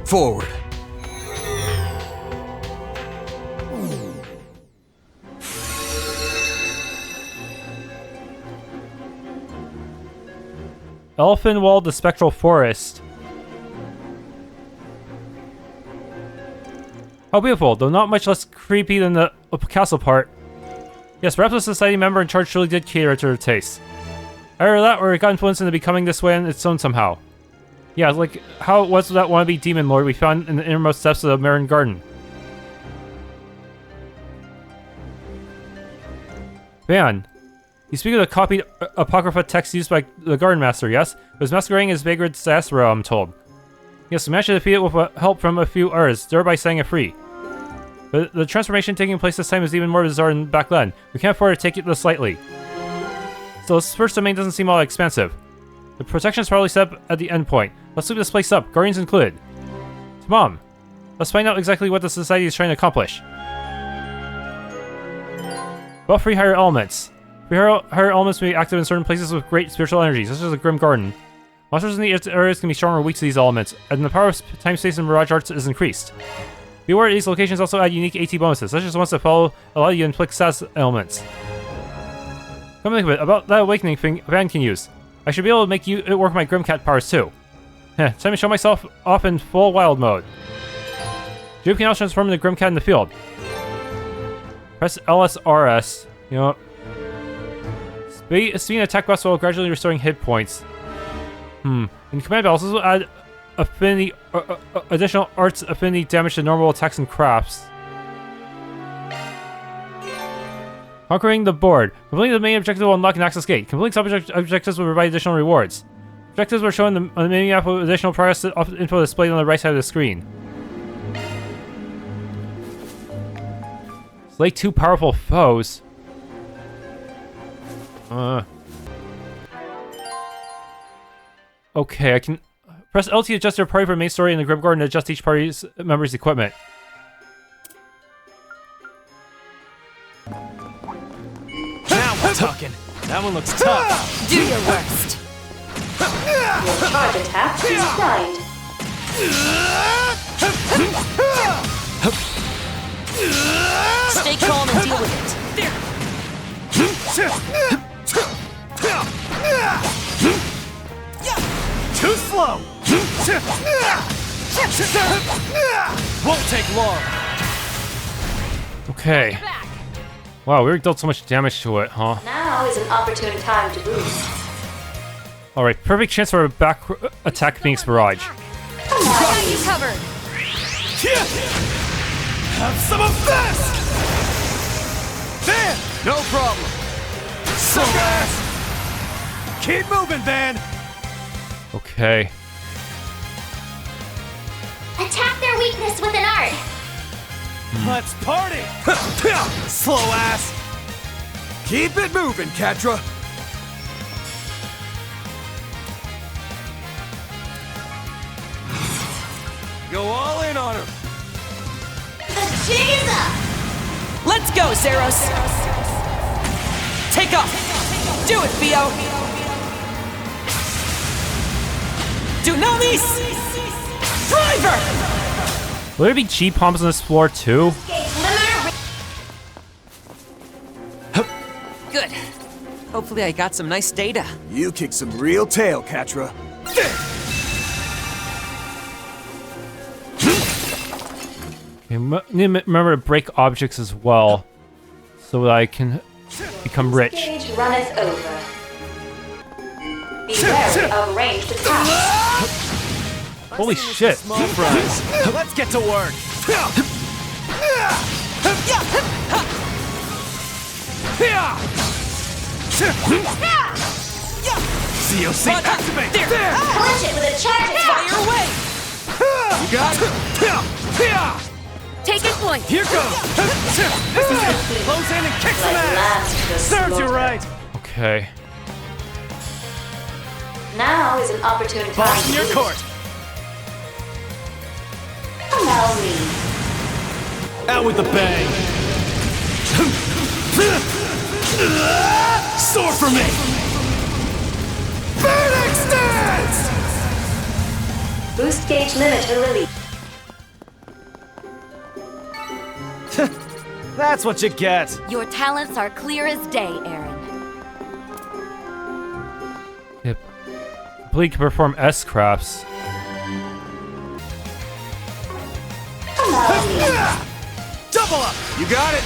Forward. Elfinwald, the Spectral Forest. How beautiful, though not much less creepy than the castle part. Yes, perhaps the society member in charge truly did cater to her taste. Either that, or it got influenced into becoming this way on its own somehow. Yeah, like how it was with that wannabe demon lord we found in the innermost depths of the Marchen Garten. Van, you speak of the copied Apocrypha text used by the Garden Master, yes? It was masquerading as vagrant Zasra, I'm told. Yes, we managed to defeat it with help from a few Urs, thereby setting it free. But the transformation taking place this time is even more bizarre than back then. We can't afford to take it this lightly. So this first domain doesn't seem all that expansive. The protection is probably set up at the end point. Let's sweep this place up, Guardians included. Mom, let's find out exactly what the society is trying to accomplish. About free higher elements. Free higher elements may be active in certain places with great spiritual energy, such as the Grim Garten. Monsters in the areas can be strong or weak to these elements, and the power of time, space, and mirage arts is increased. Be aware these locations also add unique AT bonuses, such as ones that follow allow you to inflict SAS elements. Come think of it, about that awakening thing Van can use. I should be able to make it work with my Grimcat powers too. Heh, time to show myself off in full wild mode. Jupe can also transform into Grimcat in the field. Press LSRS. You know, speed attack buffs while gradually restoring hit points. And command bells also add affinity, additional arts affinity damage to normal attacks and crafts. Conquering the board. Completing the main objective will unlock an access gate. Completing sub-objectives will provide additional rewards. Objectives were shown on the mini map with additional progress info displayed on the right side of the screen. Slay 2 powerful foes. Okay, I can press L to adjust your party for main story in the Grim Garten and adjust each party's member's equipment. Now we're talking. That one looks tough. Do your worst. Your charge attack is primed. Stay calm and deal with it. Too slow. Won't take long. Okay. Wow, we dealt so much damage to it, huh? Now is an opportune time to boost. Alright, perfect chance for a back attack Phoenix Barrage. I got you covered. Have some of this! Van! No problem. So fast! Keep moving, Van! Okay. Attack their weakness with an art. Let's party! Slow ass! Keep it moving, Catra! Go all in on him! Jesus! Let's go, Zeros! Take off! Do it, Theo! Dunamis! Driver! Will there be G-Pumps on this floor too? Good. Hopefully I got some nice data. You kicked some real tail, Catra. Okay, need to remember to break objects as well, so that I can become rich. Stage runneth over. Be wary of ranged attacks. Holy shit! Small fries. Let's get to work. COC activate. Punch it with a charge attack. Fire away! You got it. Take it point. Here goes. This is it. Close in and kick some ass. Serves you right. Okay. Now is an opportune time Boss in to your boost. court. Allow me. Out with the bang. Sword for me. Phoenix dance. Boost gauge limiter release. That's what you get. Your talents are clear as day, Aaron. Yep. Bleak can perform S-crafts. Double up. You got it.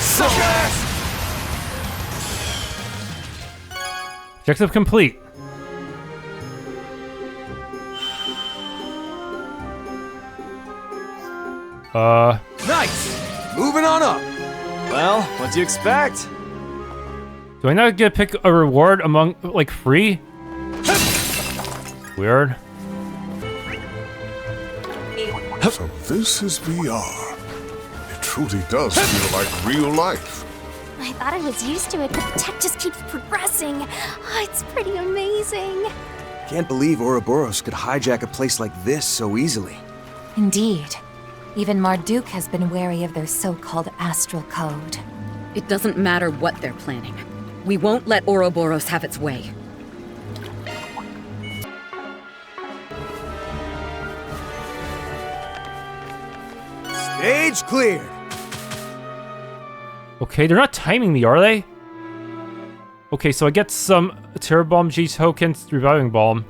So fast. Objective complete. Nice. Moving on up. Well, what do you expect? Do I not get to pick a reward among, like, free? Weird. So this is VR. It truly does feel like real life. I thought I was used to it, but the tech just keeps progressing. Oh, it's pretty amazing. Can't believe Ouroboros could hijack a place like this so easily. Indeed. Even Marduk has been wary of their so-called astral code. It doesn't matter what they're planning. We won't let Ouroboros have its way. Stage cleared. Okay, they're not timing me, are they? Okay, so I get some Terror Bomb G tokens, Reviving Bomb.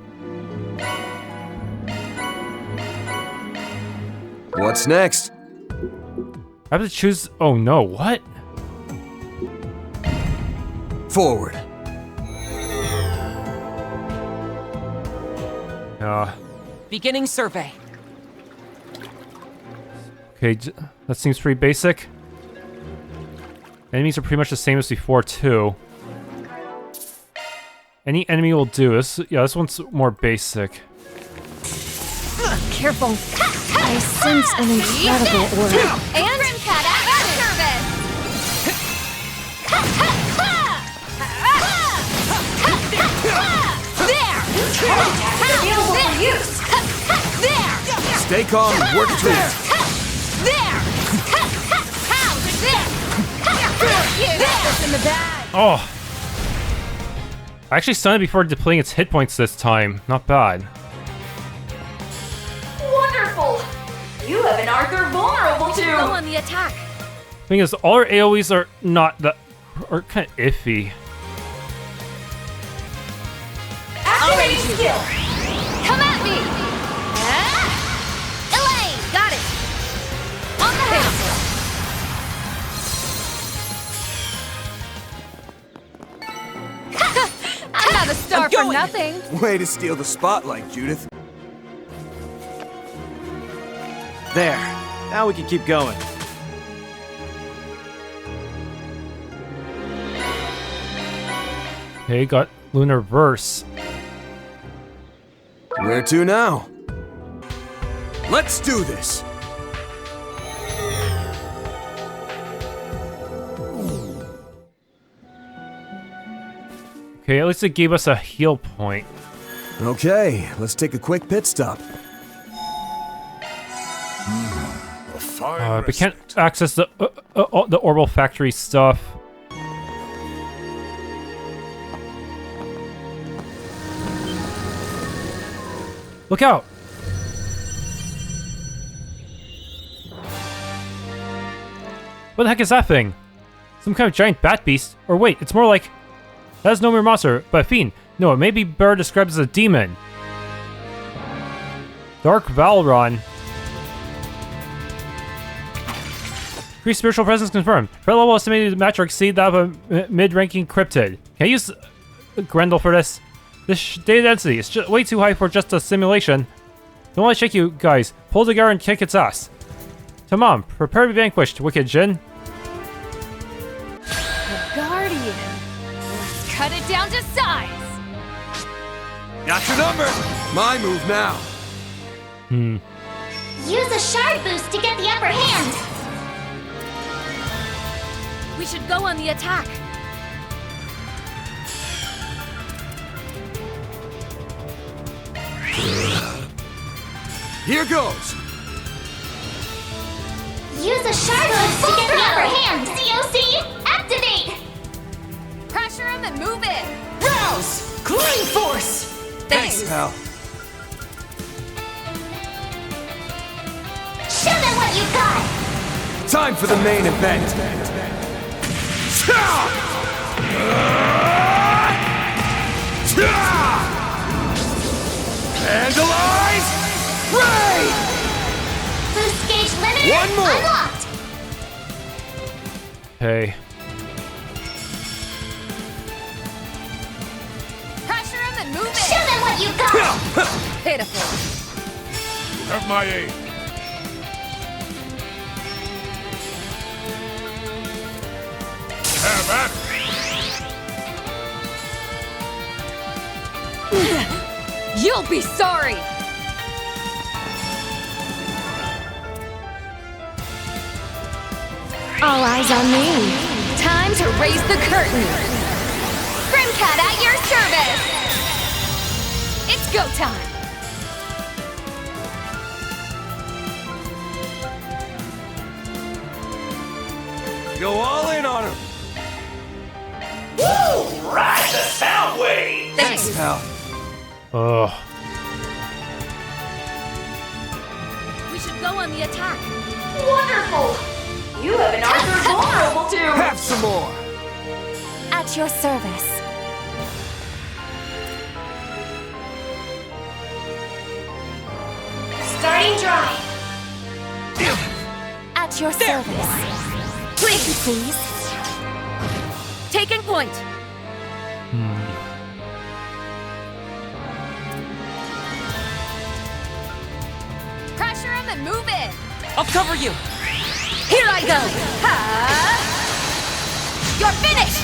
What's next? I have to choose. Oh no, what? Forward. Beginning survey. Okay, that seems pretty basic. Enemies are pretty much the same as before, too. Any enemy will do. This one's more basic. Careful. I sense an incredible aura. And Grim Cat at your service! There! Available for use! There! Stay calm and work through it. There! How's this? You got this in the bag! Oh! I actually stunned it before depleting its hit points this time. Not bad. Wonderful! You have an arc they're vulnerable to! Go on the attack! Thing is, all our AoEs are not that... are kind of iffy. Activating skill! Come at me! Elaine! Got it! On the house! I'm not a star for nothing! Way to steal the spotlight, Judith. There. Now we can keep going. Okay, got Lunar Verse. Where to now? Let's do this! Okay, at least it gave us a heal point. Okay, let's take a quick pit stop. A fine We can't access the Orbital Factory stuff. Look out! What the heck is that thing? Some kind of giant bat beast? Or wait, it's more like... That is no mere monster, but a fiend. No, it may be better described as a demon. Dark Valron. Increased spiritual presence confirmed. Threat level estimated to match or exceed that of a mid-ranking cryptid. Can I use Grendel for this? This data density is way too high for just a simulation. Don't let it shake you guys. Pull together and kick its ass. Come on, prepare to be vanquished, wicked Jin. The Guardian. Let's cut it down to size. Got your number! My move now. Use a shard boost to get the upper hand. We should go on the attack. Here goes! Use a shard boost to get the upper hand. COC, activate. Pressure him and move in. Rouse! Clean force! Thanks. Pal. Show them what you got. Time for the main event. Vandalize! Raid! Boost gauge limiter One more. unlocked. Hey. Pressure him and move in. Show them what you got. Pitiful. You have my aid. Have at it. You'll be sorry. All eyes on me. Time to raise the curtain. Grim Cat at your service. It's go time. Go all in on him. Woo! Ride the sound wave! Thanks. Pal. Ugh. We should go on the attack. Wonderful! You have an arc they're vulnerable to! Have some more. At your service. Starting dry. At your service. Please. Taking point. Pressure him and move in. I'll cover you! Here I go. Ha! You're finished!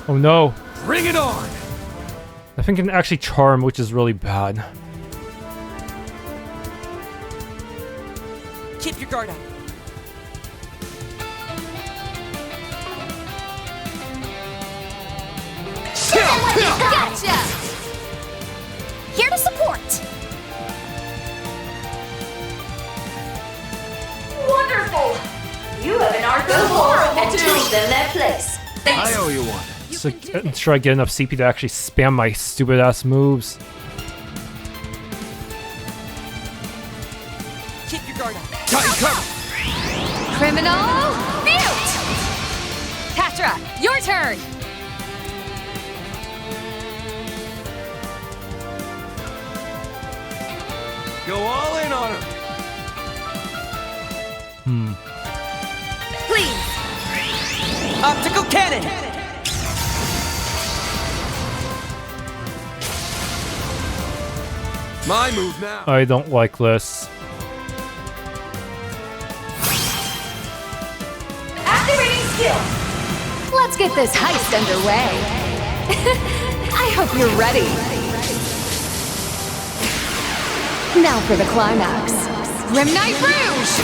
Oh no. Bring it on! I think it can actually charm, which is really bad. Keep your guard up. Gotcha! Here to support! Wonderful! You have an Arkride and teach them their place. I owe you one. So I'm sure I get enough CP to actually spam my stupid ass moves. Keep your guard up. Tight cover! Criminal, mute! Patra, your turn! Go all in on him! Please! Optical cannon! My move now. I don't like this. Activating skill. Let's get this heist underway. I hope you're ready. Now for the climax. Grim Knight Rouge!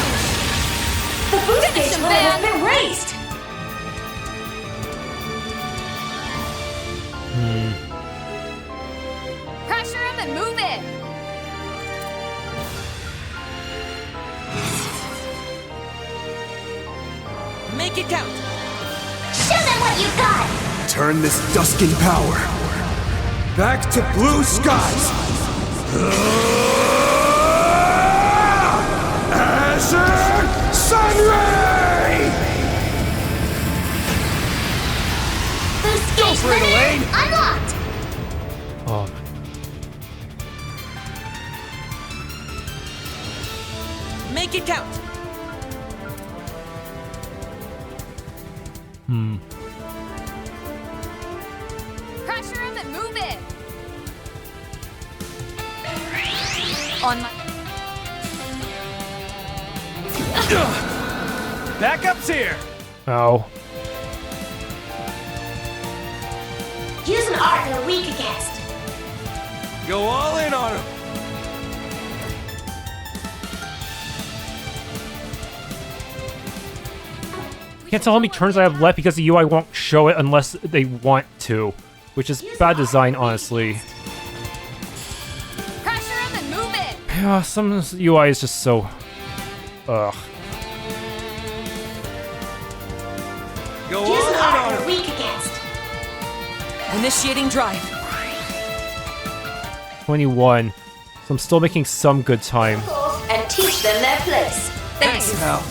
The boost Finish stage him, level has man. been raised. Pressure him and move it! Make it count! Show them what you got. Turn this dusk in power. Back to blue skies. Azure Sunray! Boost Go stage for it, Elaine! unlocked. Oh. Make it count! Pressure him and move it! On my... Backup's here! Ow. Use an art they're weak against. Go all in on him! Can't tell how many turns I have left because the UI won't show it unless they want to, which is bad design, honestly. Pressure him and move it! Yeah, some of this UI is just so... Ugh. Go Use all an in art on they're him! weak against. Initiating drive. 21. So I'm still making some good time. And teach them their place. Thanks, pal.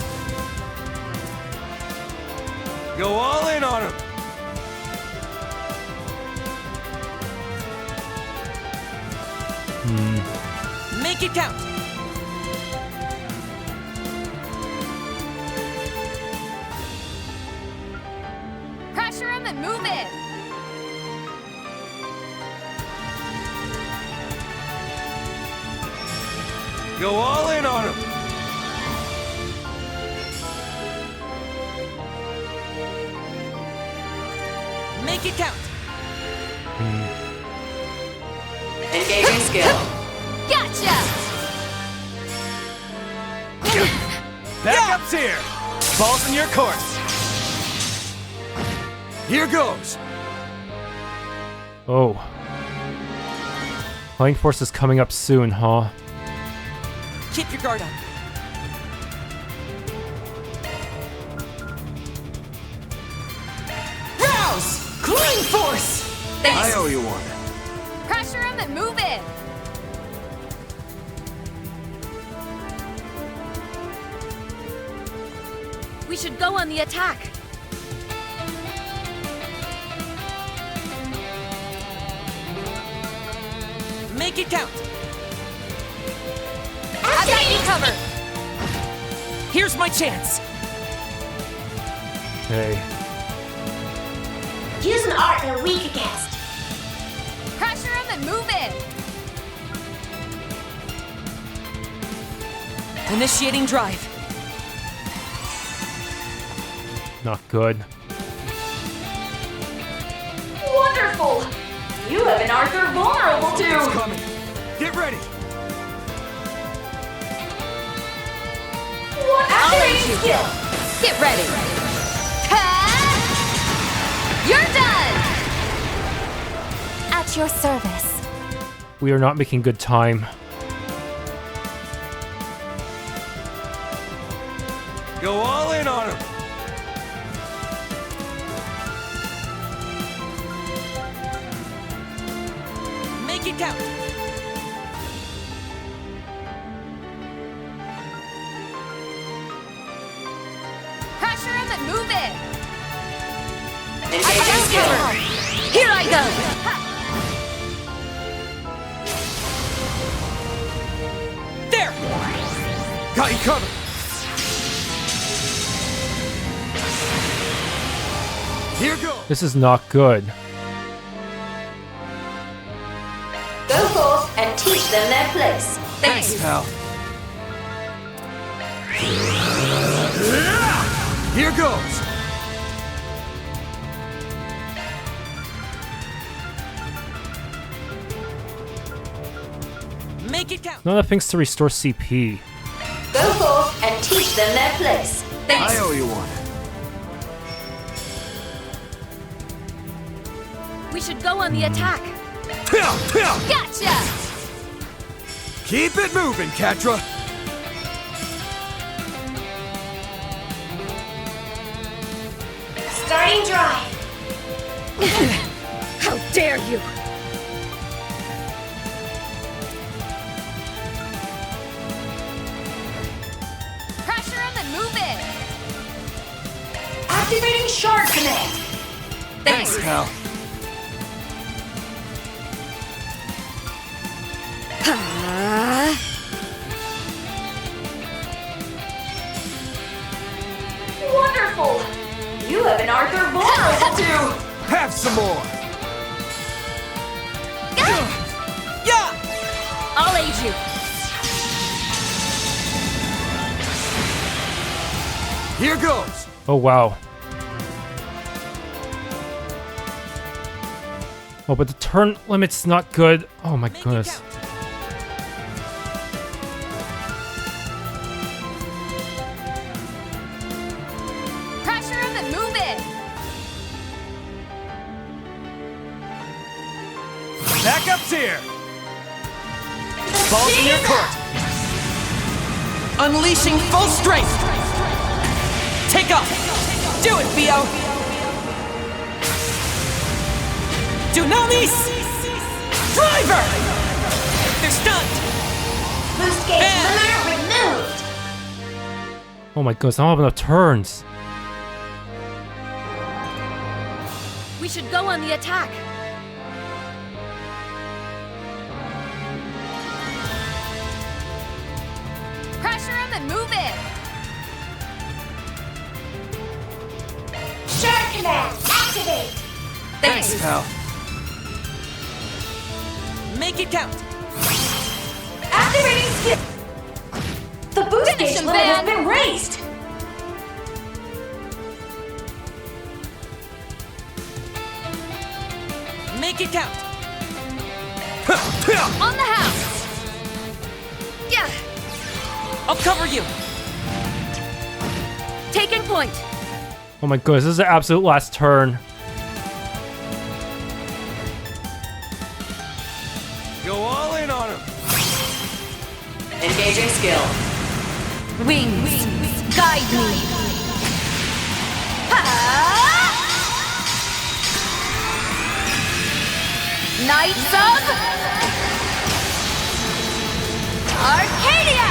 Go all in on him! Make it count! Pressure him and move it! Go all in on him! Make it count! Engaging skill. Gotcha! Backup's here! Ball's in your court! Here goes! Oh. Flying Force is coming up soon, huh? Keep your guard up. Rouse! Clean force! I owe you one. Pressure him and move it! We should go on the attack! Make it count! I've got you covered! Here's my chance! Okay. Use an art they're weak against. Pressure him and move it! Initiating drive. Not good. Wonderful! You have an Arthur vulnerable to... It's coming. Get ready. Activating skill! Get ready. You're done! At your service. We are not making good time. Go all in on him. Make it count. Pressure him and move it. Engaging skill! Here I go. There! Got you covered. Here goes. This is not good. Go forth and teach them their place. Thanks, pal. Here goes. Make it count. None of things to restore CP. Go forth and teach them their place. I owe you one. We should go on the attack. Gotcha! Gotcha! Keep it moving, Catra. Starting drive. How dare you! Pressure him and move it. Activating shard command. Thanks, pal. Wonderful! You have an Arthur vulnerable to... Have some more. Yeah! I'll aid you. Here goes. Oh, wow. Oh, but the turn limit's not good. Oh my goodness. Pressure him and move it. Backup's here. Ball's in your court. Unleashing full strength! Take off! Do it, Theo! Dunamis! Driver! They're stunned! Boost gauge limiter removed. Oh my goodness, I don't have enough turns. We should go on the attack. Pressure him and move it. Shard command activate. Thanks, pal. Make it count! Activating skill. The boost Finish gauge him, limit has Van. been raised. Make it count! On the house. Yeah. I'll cover you! Taking point. Oh my goodness, this is the absolute last turn. Go all in on him. Engaging skill. Wings. Guide me. Knights of Arcadia!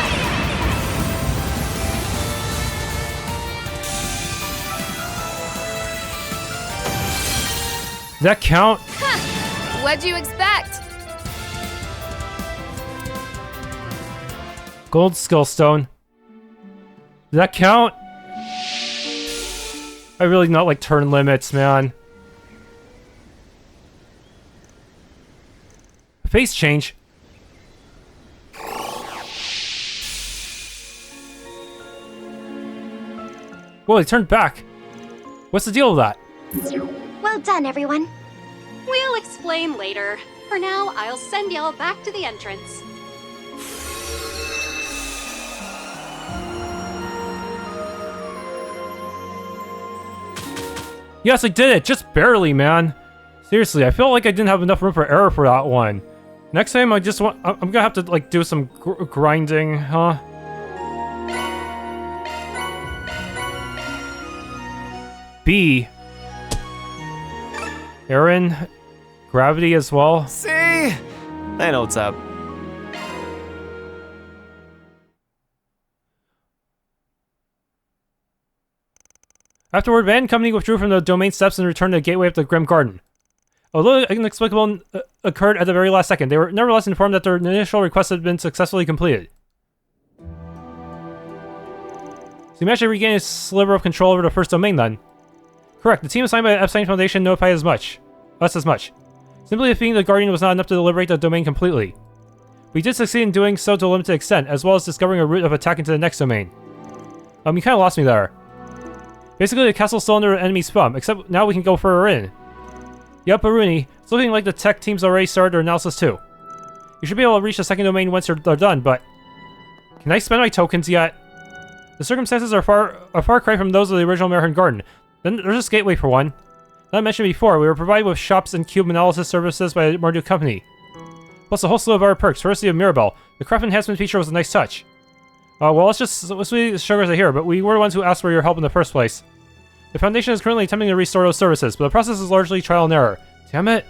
Does that count? Huh. What'd you expect? Gold skill stone. Does that count? I really not like turn limits, man. Face change. Whoa, they turned back. What's the deal with that? Well done, everyone. We'll explain later. For now, I'll send y'all back to the entrance. Yes, I did it! Just barely, man! Seriously, I feel like I didn't have enough room for error for that one. Next time, I'm gonna have to, like, do some grinding, huh? B. Aaron, gravity as well. See? I know what's up. Afterward, Van and company withdrew from the domain steps and returned to the gateway of the Grim Garten. Although inexplicable occurred at the very last second, they were nevertheless informed that their initial request had been successfully completed. So you managed to regain a sliver of control over the first domain then? Correct, the team assigned by the Epstein Foundation notified us as much. Simply defeating the Guardian was not enough to liberate the domain completely. We did succeed in doing so to a limited extent, as well as discovering a route of attack into the next domain. You kinda lost me there. Basically, the castle's still under enemy spam, except now we can go further in. Yup, Aruni, it's looking like the tech team's already started their analysis too. You should be able to reach the second domain once they're done, but... Can I spend my tokens yet? The circumstances are a far cry from those of the original Marchen Garten. Then there's this gateway for one. As I mentioned before, we were provided with shops and cube analysis services by the Marduk company. Plus a whole slew of other perks, courtesy of Mirabel. The craft enhancement feature was a nice touch. Well, let's see the sugars are here, but we were the ones who asked for your help in the first place. The Foundation is currently attempting to restore those services, but the process is largely trial and error. Damn it.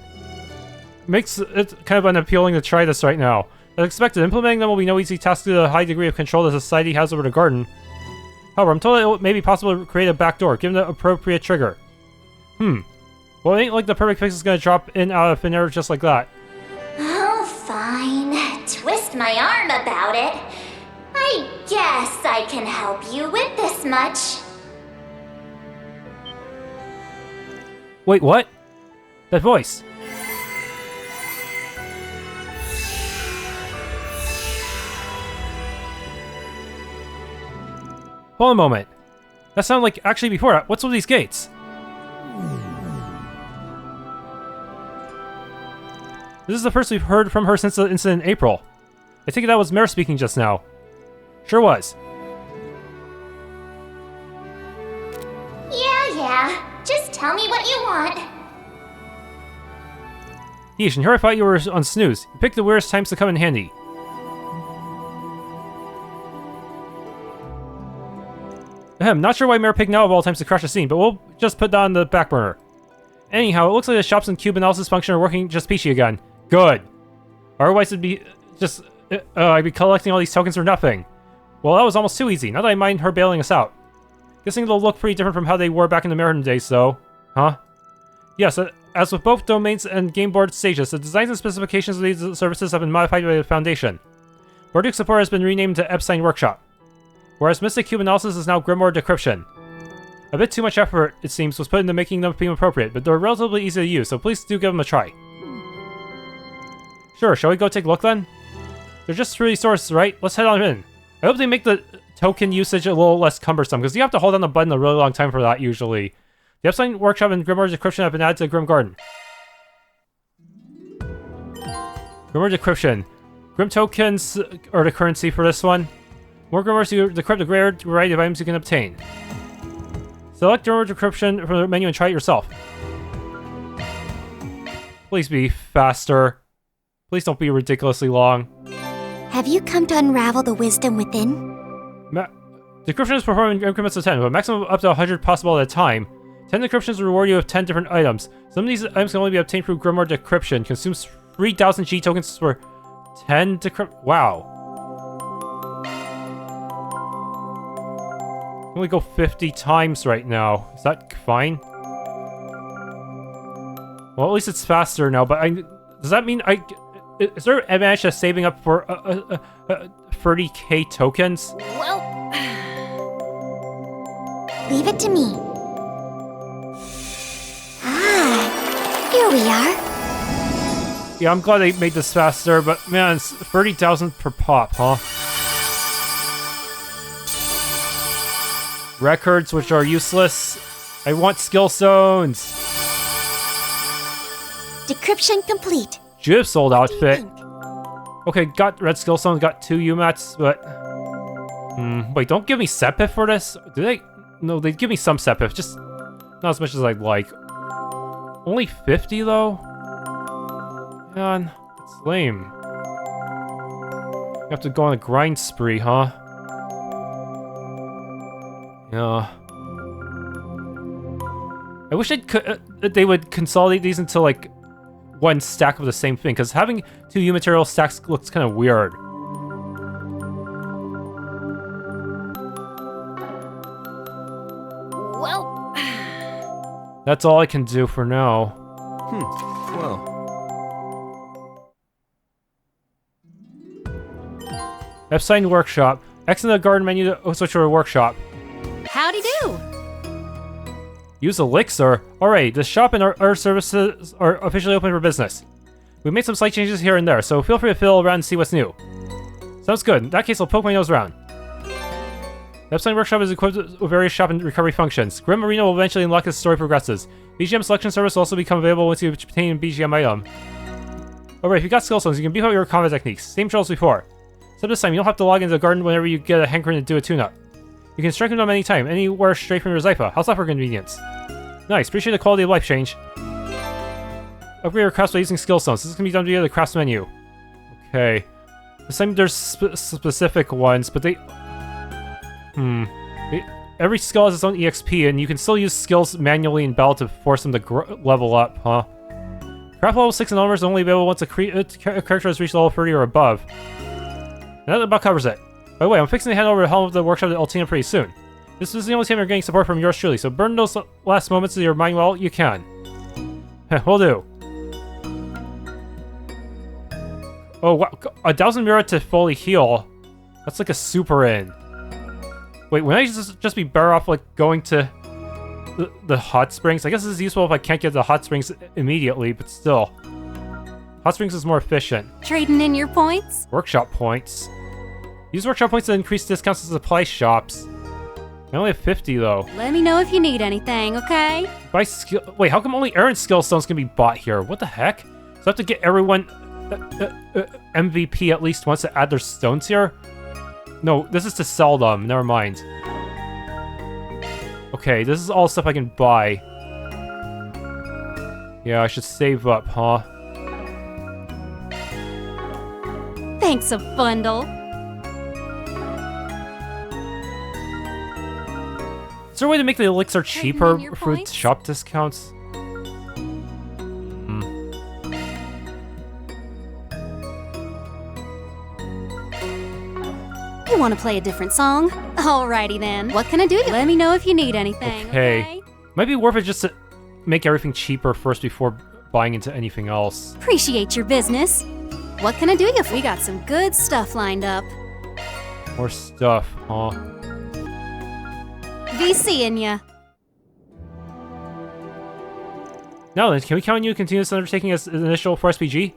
Makes it kind of unappealing to try this right now. As expected, implementing them will be no easy task due to the high degree of control the society has over the garden. However, I'm told it may be possible to create a backdoor, given the appropriate trigger. Well, it ain't like the perfect fix is gonna drop in out of thin air just like that. Oh, fine. Twist my arm about it. I guess I can help you with this much. Wait, what? That voice. Hold on a moment. That sounded like actually before that. What's with these gates? This is the first we've heard from her since the incident in April. I think that was Mare speaking just now. Sure was. Yeah. Just tell me what you want. Yeesh, and here I thought you were on snooze. You picked the weirdest times to come in handy. Not sure why Mare picked now of all times to crash the scene, but we'll just put that on the back burner. Anyhow, it looks like the shops and cube analysis function are working just peachy again. Good. Otherwise it'd be just... I'd be collecting all these tokens for nothing. Well, that was almost too easy, not that I mind her bailing us out. Guessing they'll look pretty different from how they were back in the Marchen days, though. Huh? Yes, as with both domains and game board stages, the designs and specifications of these services have been modified by the Foundation. Marduk support has been renamed to Epstein Workshop, whereas Mystic Cube Analysis is now Grimoire Decryption. A bit too much effort, it seems, was put into making them seem appropriate, but they're relatively easy to use, so please do give them a try. Sure, shall we go take a look then? They're just 3 sources, right? Let's head on in. I hope they make the token usage a little less cumbersome, because you have to hold down the button a really long time for that, usually. The Epstein Workshop and Grimoire Decryption have been added to Grim Garten. Grimoire Decryption. Grim tokens are the currency for this one. More Grimoires to decrypt a greater variety of items you can obtain. Select Grimoire Decryption from the menu and try it yourself. Please be faster. Please don't be ridiculously long. Have you come to unravel the wisdom within? Decryption is performed in increments of 10, with a maximum of up to 100 possible at a time. 10 decryptions reward you with 10 different items. Some of these items can only be obtained through Grimoire Decryption. Consumes 3,000 G tokens for 10 decrypt. Wow. I can only go 50 times right now. Is that fine? Well, at least it's faster now, but does that mean is there an advantage to saving up for 30k tokens? Well... Leave it to me. Here we are. Yeah, I'm glad they made this faster, but man, it's 30,000 per pop, huh? Records, which are useless. I want skill stones! Decryption complete. Jib sold outfit. Okay, got red skill stones, got 2 UMATs, but... wait, don't give me Sepif for this? Do they? No, they give me some Sepif, just not as much as I'd like. Only 50 though? Man, it's lame. You have to go on a grind spree, huh? Yeah. I wish they would consolidate these into like one stack of the same thing, because having 2 U material stacks looks kind of weird. Well, that's all I can do for now. Well. Epstein Workshop. Exit the garden menu to switch to a workshop. howdy do. Use Elixir. Alright, the shop and our services are officially open for business. We made some slight changes here and there, so feel free to fiddle around and see what's new. Sounds good. In that case, I'll poke my nose around. The Epstein Workshop is equipped with various shop and recovery functions. Grim Arena will eventually unlock as the story progresses. BGM selection service will also become available once you obtain a BGM item. Alright, if you got skill stones, you can beef up your combat techniques. Same controls before. Except this time, you don't have to log into the garden whenever you get a hankering to do a tune-up. You can strike them anytime, anywhere straight from your Zypha. How's that for convenience? Nice, appreciate the quality of life change. Upgrade your crafts by using skill stones. This can be done via the crafts menu. Okay. This time there's specific ones, but they... Every skill has its own EXP, and you can still use skills manually in battle to force them to level up, huh? Craft level 6 and onwards is only available once a character has reached level 30 or above. And that about covers it. By the way, I'm fixing to hand over the helm of the workshop to Altina pretty soon. This is the only time you're getting support from yours truly, so burn those last moments of your mind while you can. Will do. Oh wow, 1,000 Mira to fully heal. That's like a super in. Wait, wouldn't I just be better off like going to the hot springs? I guess this is useful if I can't get the hot springs immediately, but still. Hot springs is more efficient. Trading in your points? Workshop points. Use workshop points to increase discounts to supply shops. I only have 50 though. Let me know if you need anything, okay? Buy skill. Wait, how come only Aaron's skill stones can be bought here? What the heck? So I have to get everyone MVP at least once to add their stones here? No, this is to sell them. Never mind. Okay, this is all stuff I can buy. Yeah, I should save up, huh? Thanks a bundle. Is there a way to make the elixir cheaper for shop discounts? You want to play a different song? Alrighty then. What can I do? Let me know if you need anything, okay? Might be worth it just to make everything cheaper first before buying into anything else. Appreciate your business. What can I do if we got some good stuff lined up? More stuff, huh? Be seeing ya. Now then, can we count on you to continue this undertaking as an initial for SPG?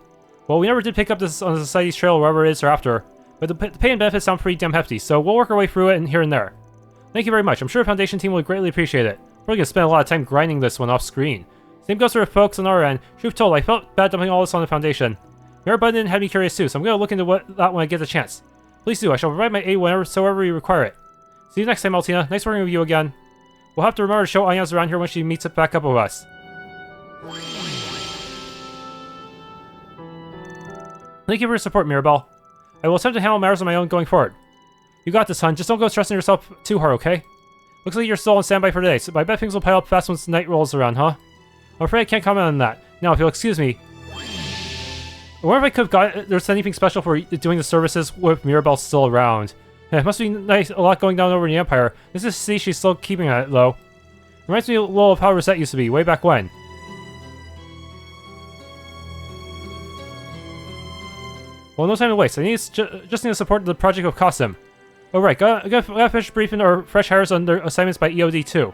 Well, we never did pick up this on the Society's trail, wherever it is or after, but the pay and benefits sound pretty damn hefty, so we'll work our way through it and here and there. Thank you very much. I'm sure the Foundation team will greatly appreciate it. We're probably gonna spend a lot of time grinding this one off screen. Same goes for the folks on our end. Truth told, I felt bad dumping all this on the Foundation. Mirabel had me curious too, so I'm gonna look into that when I get the chance. Please do. I shall provide my aid whenever you require it. See you next time, Altina. Nice working with you again. We'll have to remember to show Aya's around here when she meets back up with us. Thank you for your support, Mirabel. I will attempt to handle matters on my own going forward. You got this, hun. Just don't go stressing yourself too hard, okay? Looks like you're still on standby for today, so I bet things will pile up fast once the night rolls around, huh? I'm afraid I can't comment on that. Now, if you'll excuse me... I wonder if I could have got there's anything special for doing the services with Mirabel still around. Yeah, it must be nice, a lot going down over in the Empire. Nice to see she's still keeping at it, though. Reminds me a little of how Rosette used to be, way back when. Well, no time to waste. I need just need to support the project of Costume. Oh right, gotta finish briefing our fresh hires on their assignments by EOD too.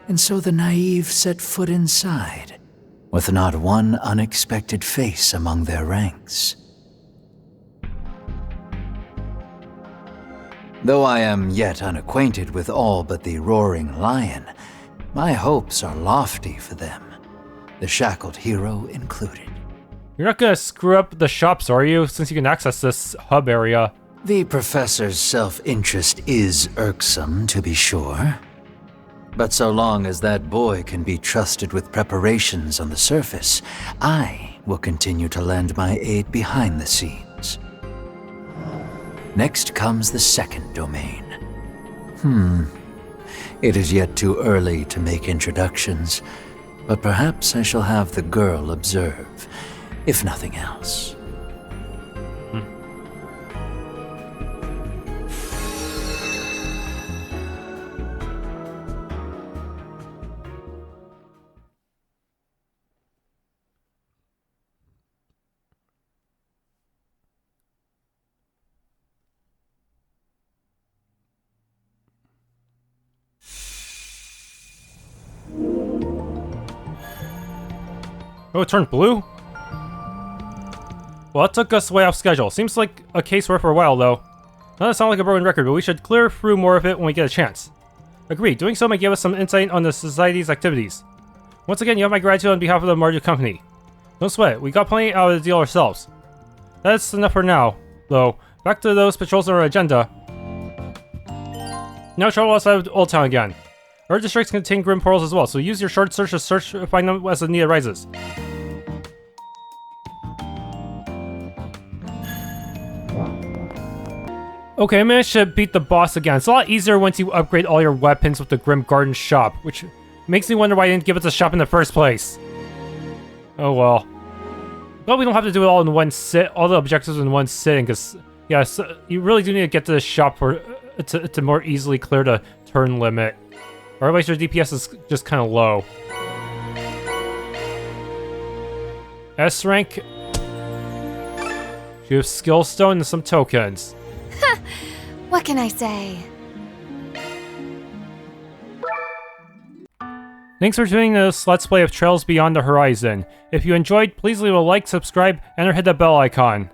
And so the naive set foot inside, with not one unexpected face among their ranks. Though I am yet unacquainted with all but the Roaring Lion, my hopes are lofty for them, the shackled hero included. You're not gonna screw up the shops, are you, since you can access this hub area? The professor's self-interest is irksome, to be sure. But so long as that boy can be trusted with preparations on the surface, I will continue to lend my aid behind the scenes. Next comes the second domain. It is yet too early to make introductions, but perhaps I shall have the girl observe, if nothing else. Oh, it turned blue? Well, that took us way off schedule. Seems like a case worth for a while, though. Doesn't sound like a broken record, but we should clear through more of it when we get a chance. Agreed. Doing so may give us some insight on the Society's activities. Once again, you have my gratitude on behalf of the Marduk Company. Don't sweat it. We got plenty out of the deal ourselves. That's enough for now, though. Back to those patrols on our agenda. Now travel outside of Old Town again. Our districts contain grim portals as well, so use your short search to find them as the need arises. Okay, I managed to beat the boss again. It's a lot easier once you upgrade all your weapons with the Grim Garten shop, which makes me wonder why I didn't give it a shop in the first place. Oh well. Well, we don't have to do it all in one sit, all the objectives in one sitting, because, yeah, so you really do need to get to the shop for to more easily clear the turn limit. Or otherwise your DPS is just kind of low. S rank. You have skill stone and some tokens. What can I say? Thanks for tuning to this Let's Play of Trails Beyond the Horizon. If you enjoyed, please leave a like, subscribe, and or hit the bell icon.